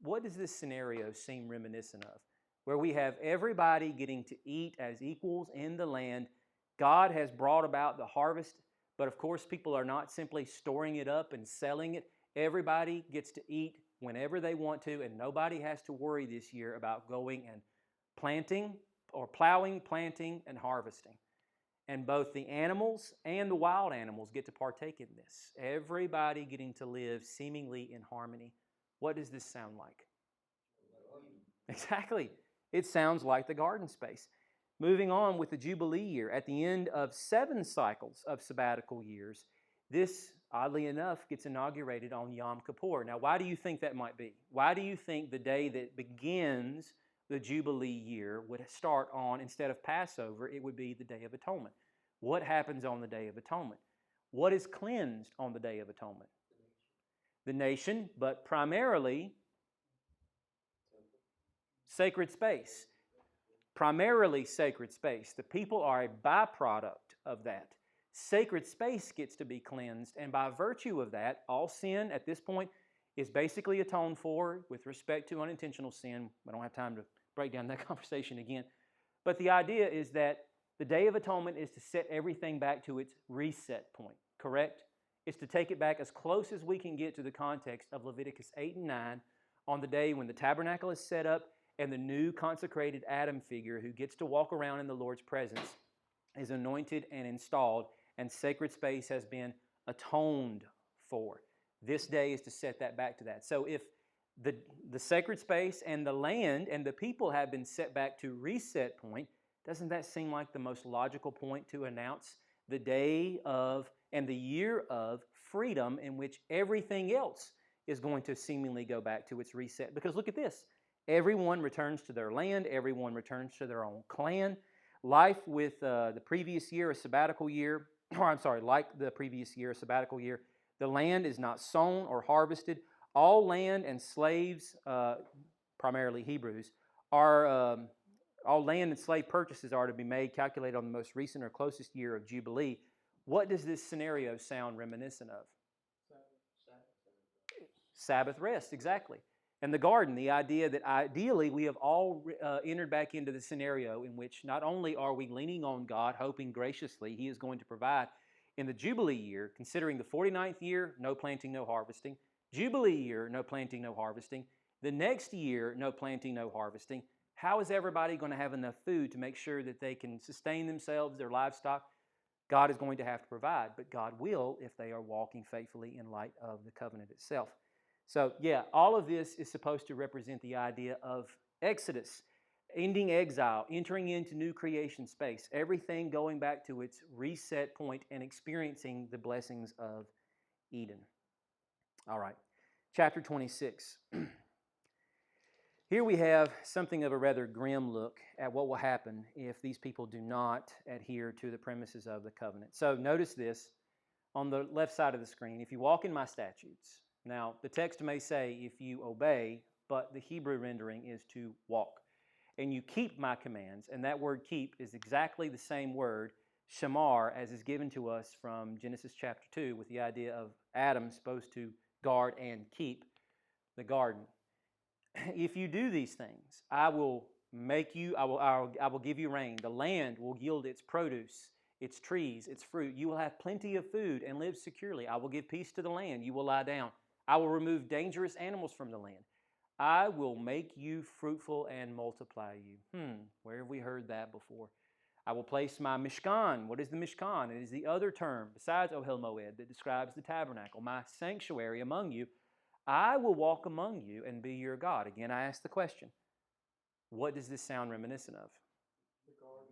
what does this scenario seem reminiscent of? Where we have everybody getting to eat as equals in the land. God has brought about the harvest, but of course people are not simply storing it up and selling it. Everybody gets to eat whenever they want to, and nobody has to worry this year about going and planting or plowing, planting, and harvesting. And both the animals and the wild animals get to partake in this. Everybody getting to live seemingly in harmony. What does this sound like? Exactly. It sounds like the garden space. Moving on with the Jubilee year, at the end of 7 cycles of sabbatical years, this oddly enough, gets inaugurated on Yom Kippur. Now, why do you think that might be? Why do you think the day that begins the Jubilee year would start on, instead of Passover, it would be the Day of Atonement? What happens on the Day of Atonement? What is cleansed on the Day of Atonement? The nation, but primarily sacred space. Primarily sacred space. The people are a byproduct of that. Sacred space gets to be cleansed, and by virtue of that, all sin at this point is basically atoned for with respect to unintentional sin. I don't have time to break down that conversation again. But the idea is that the Day of Atonement is to set everything back to its reset point, correct? It's to take it back as close as we can get to the context of Leviticus 8 and 9 on the day when the tabernacle is set up and the new consecrated Adam figure who gets to walk around in the Lord's presence is anointed and installed, and sacred space has been atoned for. This day is to set that back to that. So if the sacred space and the land and the people have been set back to reset point, doesn't that seem like the most logical point to announce the day of and the year of freedom in which everything else is going to seemingly go back to its reset? Because look at this. Everyone returns to their land. Everyone returns to their own clan. Life with the previous year, a sabbatical year, like the previous year, a sabbatical year, the land is not sown or harvested. All land and slaves, primarily Hebrews, all land and slave purchases are to be made, calculated on the most recent or closest year of Jubilee. What does this scenario sound reminiscent of? Sabbath rest, exactly. And the garden, the idea that ideally we have all entered back into the scenario in which not only are we leaning on God, hoping graciously He is going to provide in the Jubilee year, considering the 49th year, no planting, no harvesting. Jubilee year, no planting, no harvesting. The next year, no planting, no harvesting. How is everybody going to have enough food to make sure that they can sustain themselves, their livestock? God is going to have to provide, but God will if they are walking faithfully in light of the covenant itself. So, yeah, all of this is supposed to represent the idea of Exodus, ending exile, entering into new creation space, everything going back to its reset point and experiencing the blessings of Eden. All right, chapter 26. Here we have something of a rather grim look at what will happen if these people do not adhere to the premises of the covenant. So notice this on the left side of the screen. If you walk in my statutes. Now, the text may say if you obey, but the Hebrew rendering is to walk. And you keep my commands, and that word keep is exactly the same word, shamar, as is given to us from Genesis chapter 2 with the idea of Adam supposed to guard and keep the garden. If you do these things, I will give you rain. The land will yield its produce, its trees, its fruit. You will have plenty of food and live securely. I will give peace to the land. You will lie down. I will remove dangerous animals from the land. I will make you fruitful and multiply you. Where have we heard that before? I will place my Mishkan. What is the Mishkan? It is the other term besides Ohel Moed that describes the tabernacle, my sanctuary among you. I will walk among you and be your God. Again, I ask the question, what does this sound reminiscent of?
The garden.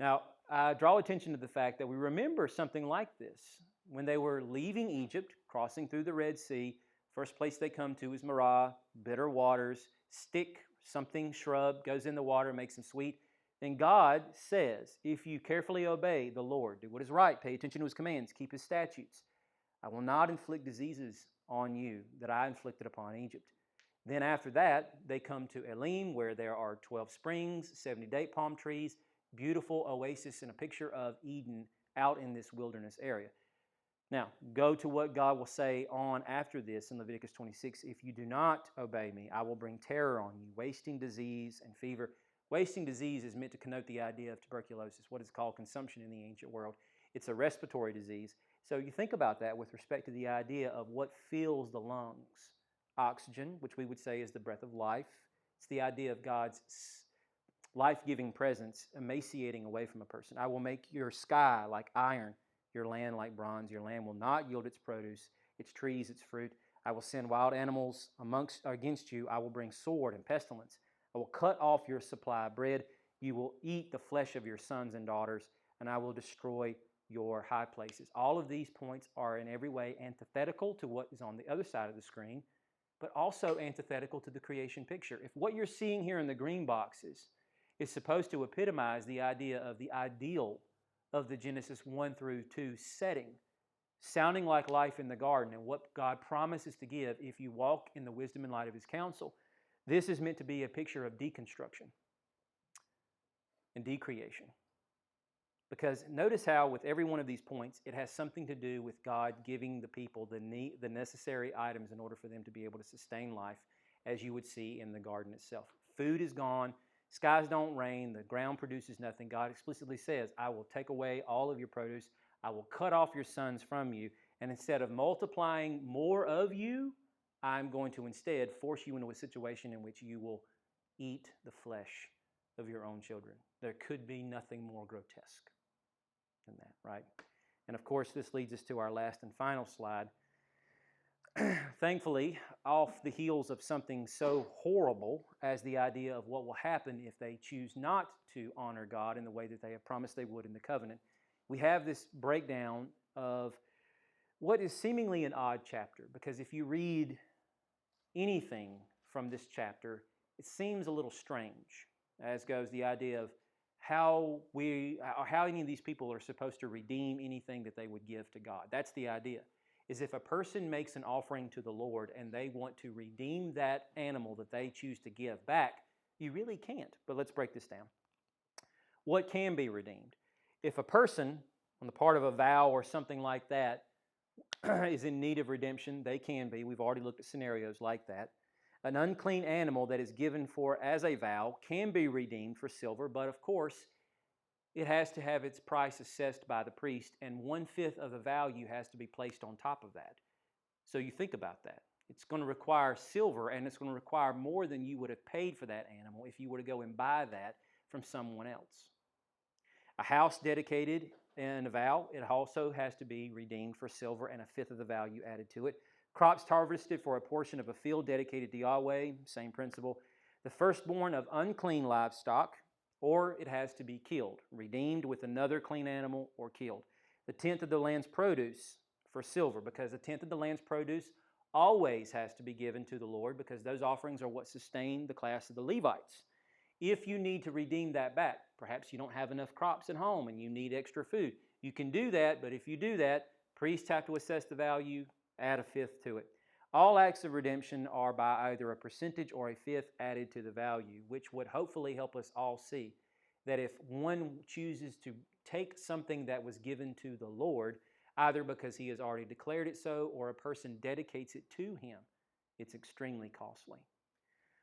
Now, I draw attention to the fact that we remember something like this. When they were leaving Egypt, crossing through the Red Sea, first place they come to is Marah, bitter waters, stick, something, shrub, goes in the water, makes them sweet. Then God says, if you carefully obey the Lord, do what is right, pay attention to His commands, keep His statutes, I will not inflict diseases on you that I inflicted upon Egypt. Then after that, they come to Elim, where there are 12 springs, 70 date palm trees, beautiful oasis and a picture of Eden out in this wilderness area. Now, go to what God will say on after this in Leviticus 26. If you do not obey me, I will bring terror on you, wasting disease and fever. Wasting disease is meant to connote the idea of tuberculosis, what is called consumption in the ancient world. It's a respiratory disease. So you think about that with respect to the idea of what fills the lungs. Oxygen, which we would say is the breath of life. It's the idea of God's life-giving presence emaciating away from a person. I will make your sky like iron, your land like bronze. Your land will not yield its produce, its trees, its fruit. I will send wild animals against you. I will bring sword and pestilence. I will cut off your supply of bread. You will eat the flesh of your sons and daughters, and I will destroy your high places. All of these points are in every way antithetical to what is on the other side of the screen, but also antithetical to the creation picture. If what you're seeing here in the green boxes is supposed to epitomize the idea of the ideal of the Genesis 1 through 2 setting, sounding like life in the garden and what God promises to give if you walk in the wisdom and light of His counsel, this is meant to be a picture of deconstruction and decreation. Because notice how with every one of these points, it has something to do with God giving the people the necessary items in order for them to be able to sustain life, as you would see in the garden itself. Food is gone, skies don't rain, the ground produces nothing. God explicitly says, I will take away all of your produce, I will cut off your sons from you, and instead of multiplying more of you, I'm going to instead force you into a situation in which you will eat the flesh of your own children. There could be nothing more grotesque than that, right? And of course, this leads us to our last and final slide. Thankfully, off the heels of something so horrible as the idea of what will happen if they choose not to honor God in the way that they have promised they would in the covenant, we have this breakdown of what is seemingly an odd chapter, because if you read anything from this chapter, it seems a little strange, as goes the idea of how any of these people are supposed to redeem anything that they would give to God. That's the idea, is if a person makes an offering to the Lord and they want to redeem that animal that they choose to give back, you really can't. But let's break this down. What can be redeemed? If a person, on the part of a vow or something like that, is in need of redemption, they can be. We've already looked at scenarios like that. An unclean animal that is given for as a vow can be redeemed for silver, but of course, it has to have its price assessed by the priest, and 1/5 of the value has to be placed on top of that. So you think about that. It's going to require silver, and it's going to require more than you would have paid for that animal if you were to go and buy that from someone else. A house dedicated in a vow, it also has to be redeemed for silver and 1/5 of the value added to it. Crops harvested for a portion of a field dedicated to Yahweh, same principle. The firstborn of unclean livestock, or it has to be killed, redeemed with another clean animal or killed. The 10th of the land's produce for silver, because the 10th of the land's produce always has to be given to the Lord, because those offerings are what sustain the class of the Levites. If you need to redeem that back, perhaps you don't have enough crops at home and you need extra food, you can do that, but if you do that, priests have to assess the value, add 1/5 to it. All acts of redemption are by either a percentage or 1/5 added to the value, which would hopefully help us all see that if one chooses to take something that was given to the Lord, either because He has already declared it so or a person dedicates it to Him, it's extremely costly.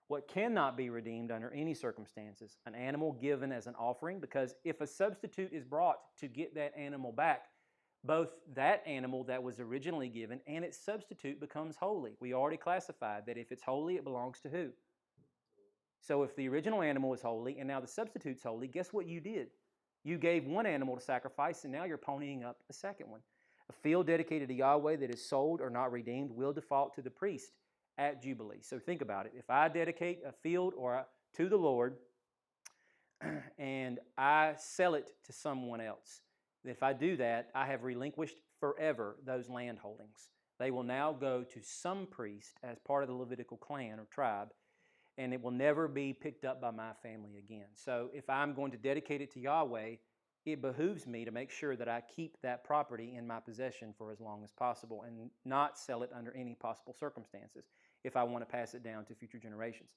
What cannot be redeemed under any circumstances, an animal given as an offering, because if a substitute is brought to get that animal back, both that animal that was originally given and its substitute becomes holy. We already classified that if it's holy, it belongs to who? So if the original animal is holy and now the substitute's holy, guess what you did? You gave one animal to sacrifice and now you're ponying up a second one. A field dedicated to Yahweh that is sold or not redeemed will default to the priest at Jubilee. So think about it. If I dedicate a field to the Lord and I sell it to someone else, if I do that, I have relinquished forever those land holdings. They will now go to some priest as part of the Levitical clan or tribe, and it will never be picked up by my family again. So if I'm going to dedicate it to Yahweh, it behooves me to make sure that I keep that property in my possession for as long as possible and not sell it under any possible circumstances if I want to pass it down to future generations.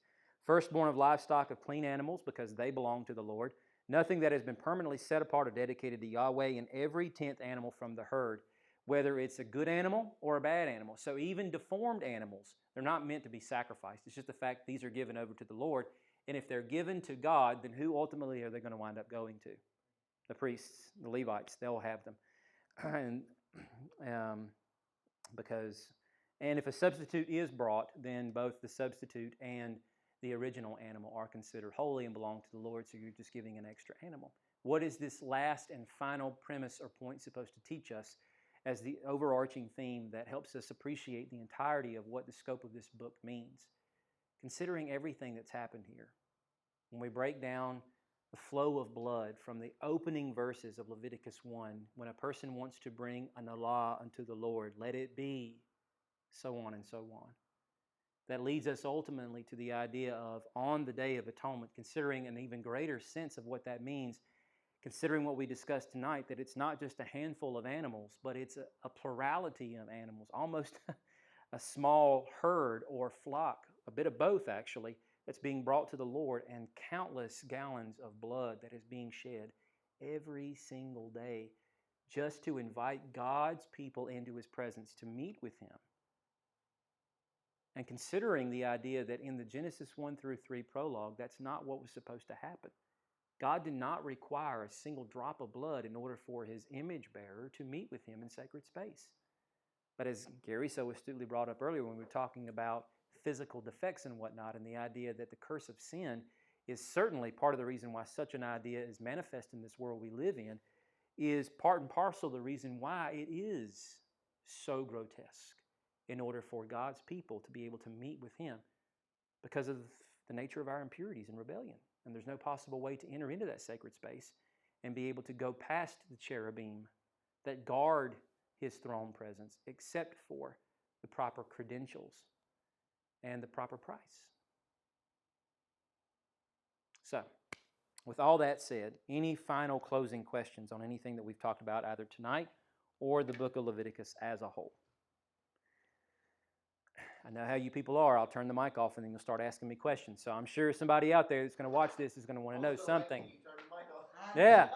Firstborn of livestock of clean animals, because they belong to the Lord. Nothing that has been permanently set apart or dedicated to Yahweh, in every 10th animal from the herd, whether it's a good animal or a bad animal. So even deformed animals, they're not meant to be sacrificed. It's just the fact these are given over to the Lord. And if they're given to God, then who ultimately are they going to wind up going to? The priests, the Levites, they'll have them. And if a substitute is brought, then both the substitute and the original animal are considered holy and belong to the Lord, so you're just giving an extra animal. What is this last and final premise or point supposed to teach us as the overarching theme that helps us appreciate the entirety of what the scope of this book means? Considering everything that's happened here, when we break down the flow of blood from the opening verses of Leviticus 1, when a person wants to bring an Allah unto the Lord, let it be, so on and so on. That leads us ultimately to the idea of, on the Day of Atonement, considering an even greater sense of what that means, considering what we discussed tonight, that it's not just a handful of animals, but it's a plurality of animals, almost a small herd or flock, a bit of both actually, that's being brought to the Lord, and countless gallons of blood that is being shed every single day just to invite God's people into His presence to meet with Him. And considering the idea that in the Genesis 1 through 3 prologue, that's not what was supposed to happen. God did not require a single drop of blood in order for His image bearer to meet with Him in sacred space. But as Gary so astutely brought up earlier when we were talking about physical defects and whatnot, and the idea that the curse of sin is certainly part of the reason why such an idea is manifest in this world we live in, is part and parcel the reason why it is so grotesque in order for God's people to be able to meet with Him, because of the nature of our impurities and rebellion. And there's no possible way to enter into that sacred space and be able to go past the cherubim that guard His throne presence except for the proper credentials and the proper price. So, with all that said, any final closing questions on anything that we've talked about either tonight or the book of Leviticus as a whole? I know how you people are. I'll turn the mic off and then you'll start asking me questions. So I'm sure somebody out there that's going to watch this is going to want to know something.
You turn the mic off.
Yeah.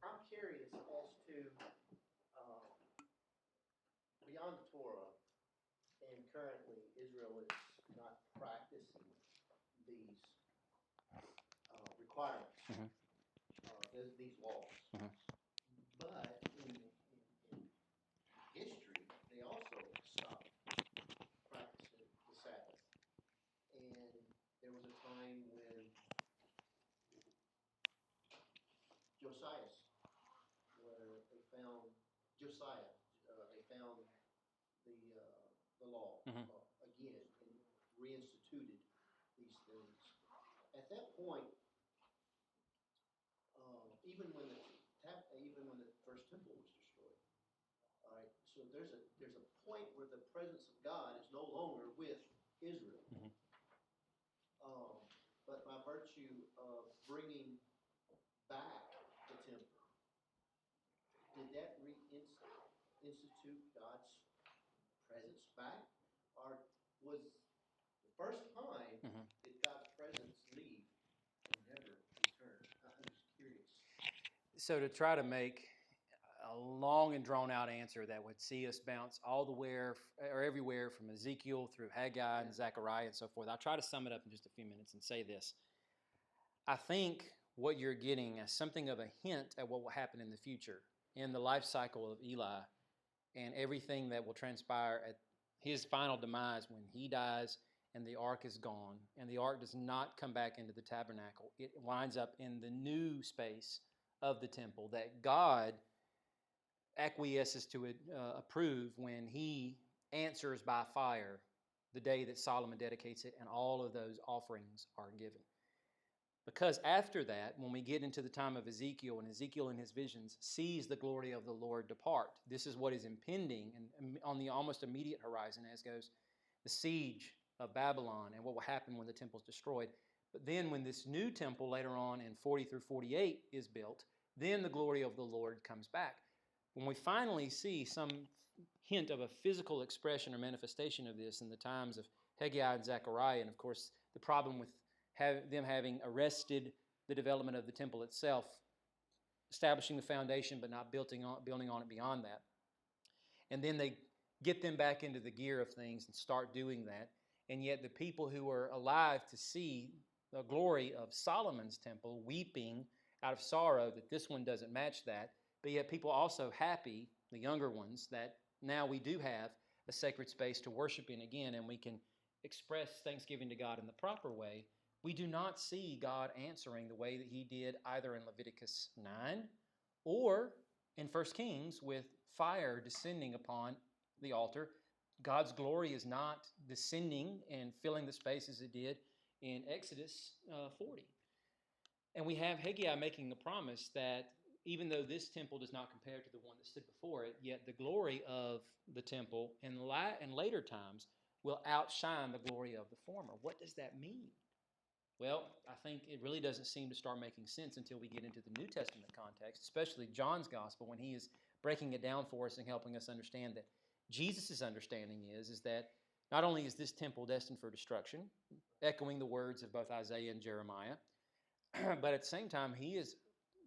I'm curious as to beyond the Torah, and currently Israel is not practicing these requirements, these laws.
Mhm.
But in history, they also stopped practicing the Sabbath. And there was a time when Josiah, where they found Josiah, they found the law again and reinstituted these things. At that point, even when the first temple was destroyed, all right. So there's a point where the presence of God is no longer with Israel. But by virtue of bringing back the temple, did that institute God's presence back, or was the first time did God's presence leave and never return? I'm just curious.
So to try to make a long and drawn out answer that would see us bounce all the way or everywhere from Ezekiel through Haggai and Zechariah and so forth, I'll try to sum it up in just a few minutes and say this. I think what you're getting is something of a hint at what will happen in the future in the life cycle of Eli and everything that will transpire at his final demise when he dies and the ark is gone and the ark does not come back into the tabernacle. It winds up in the new space of the temple that God acquiesces to approve when He answers by fire the day that Solomon dedicates it and all of those offerings are given. Because after that, when we get into the time of Ezekiel, and Ezekiel in his visions sees the glory of the Lord depart, this is what is impending and on the almost immediate horizon as goes the siege of Babylon and what will happen when the temple is destroyed. But then when this new temple later on in 40 through 48 is built, then the glory of the Lord comes back. When we finally see some hint of a physical expression or manifestation of this in the times of Haggai and Zechariah, and of course the problem with them having arrested the development of the temple itself, establishing the foundation but not building on it beyond that. And then they get them back into the gear of things and start doing that. And yet the people who are alive to see the glory of Solomon's temple weeping out of sorrow that this one doesn't match that, but yet people also happy, the younger ones, that now we do have a sacred space to worship in again and we can express thanksgiving to God in the proper way. We do not see God answering the way that He did either in Leviticus 9 or in 1 Kings with fire descending upon the altar. God's glory is not descending and filling the space as it did in Exodus 40. And we have Haggai making the promise that even though this temple does not compare to the one that stood before it, yet the glory of the temple in later times will outshine the glory of the former. What does that mean? Well, I think it really doesn't seem to start making sense until we get into the New Testament context, especially John's Gospel, when he is breaking it down for us and helping us understand that Jesus' understanding is that not only is this temple destined for destruction, echoing the words of both Isaiah and Jeremiah, but at the same time, he is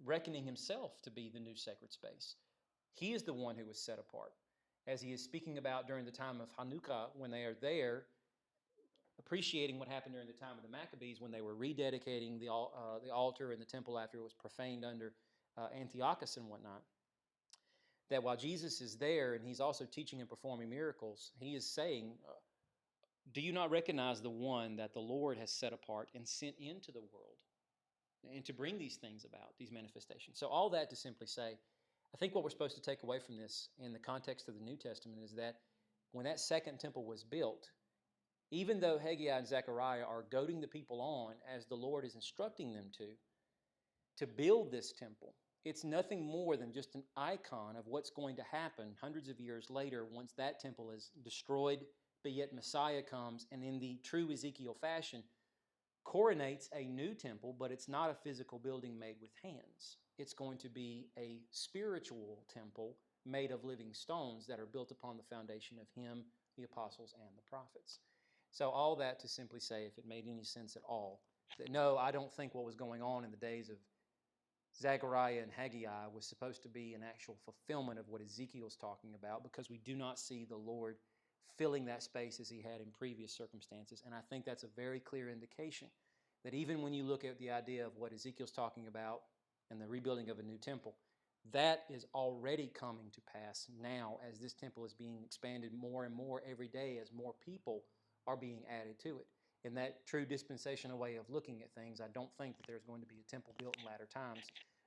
reckoning himself to be the new sacred space. He is the one who was set apart. As he is speaking about during the time of Hanukkah, when they are there, appreciating what happened during the time of the Maccabees when they were rededicating the altar and the temple after it was profaned under Antiochus and whatnot, that while Jesus is there and he's also teaching and performing miracles, he is saying, do you not recognize the one that the Lord has set apart and sent into the world and to bring these things about, these manifestations? So all that to simply say, I think what we're supposed to take away from this in the context of the New Testament is that when that second temple was built, even though Haggai and Zechariah are goading the people on as the Lord is instructing them to build this temple, it's nothing more than just an icon of what's going to happen hundreds of years later once that temple is destroyed, but yet Messiah comes and in the true Ezekiel fashion coronates a new temple, but it's not a physical building made with hands. It's going to be a spiritual temple made of living stones that are built upon the foundation of him, the apostles, and the prophets. So all that to simply say, if it made any sense at all, that no, I don't think what was going on in the days of Zechariah and Haggai was supposed to be an actual fulfillment of what Ezekiel's talking about, because we do not see the Lord filling that space as he had in previous circumstances. And I think that's a very clear indication that even when you look at the idea of what Ezekiel's talking about and the rebuilding of a new temple, that is already coming to pass now as this temple is being expanded more and more every day as more people are being added to it. In that true dispensational way of looking at things, I don't think that there's going to be a temple built in latter times,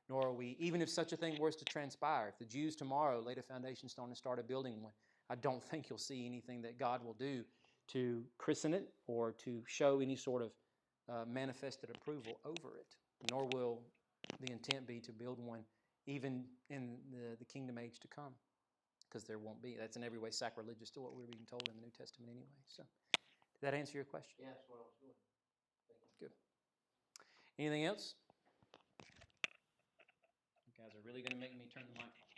nor are we, even if such a thing was to transpire, if the Jews tomorrow laid a foundation stone and started building one, I don't think you'll see anything that God will do to christen it or to show any sort of manifested approval over it, nor will the intent be to build one even in the kingdom age to come, because there won't be. That's in every way sacrilegious to what we're being told in the New Testament anyway. So, did that answer your question?
Yeah, that's what I was doing. Thank you.
Good. Anything else? You guys are really going to make me turn the mic off.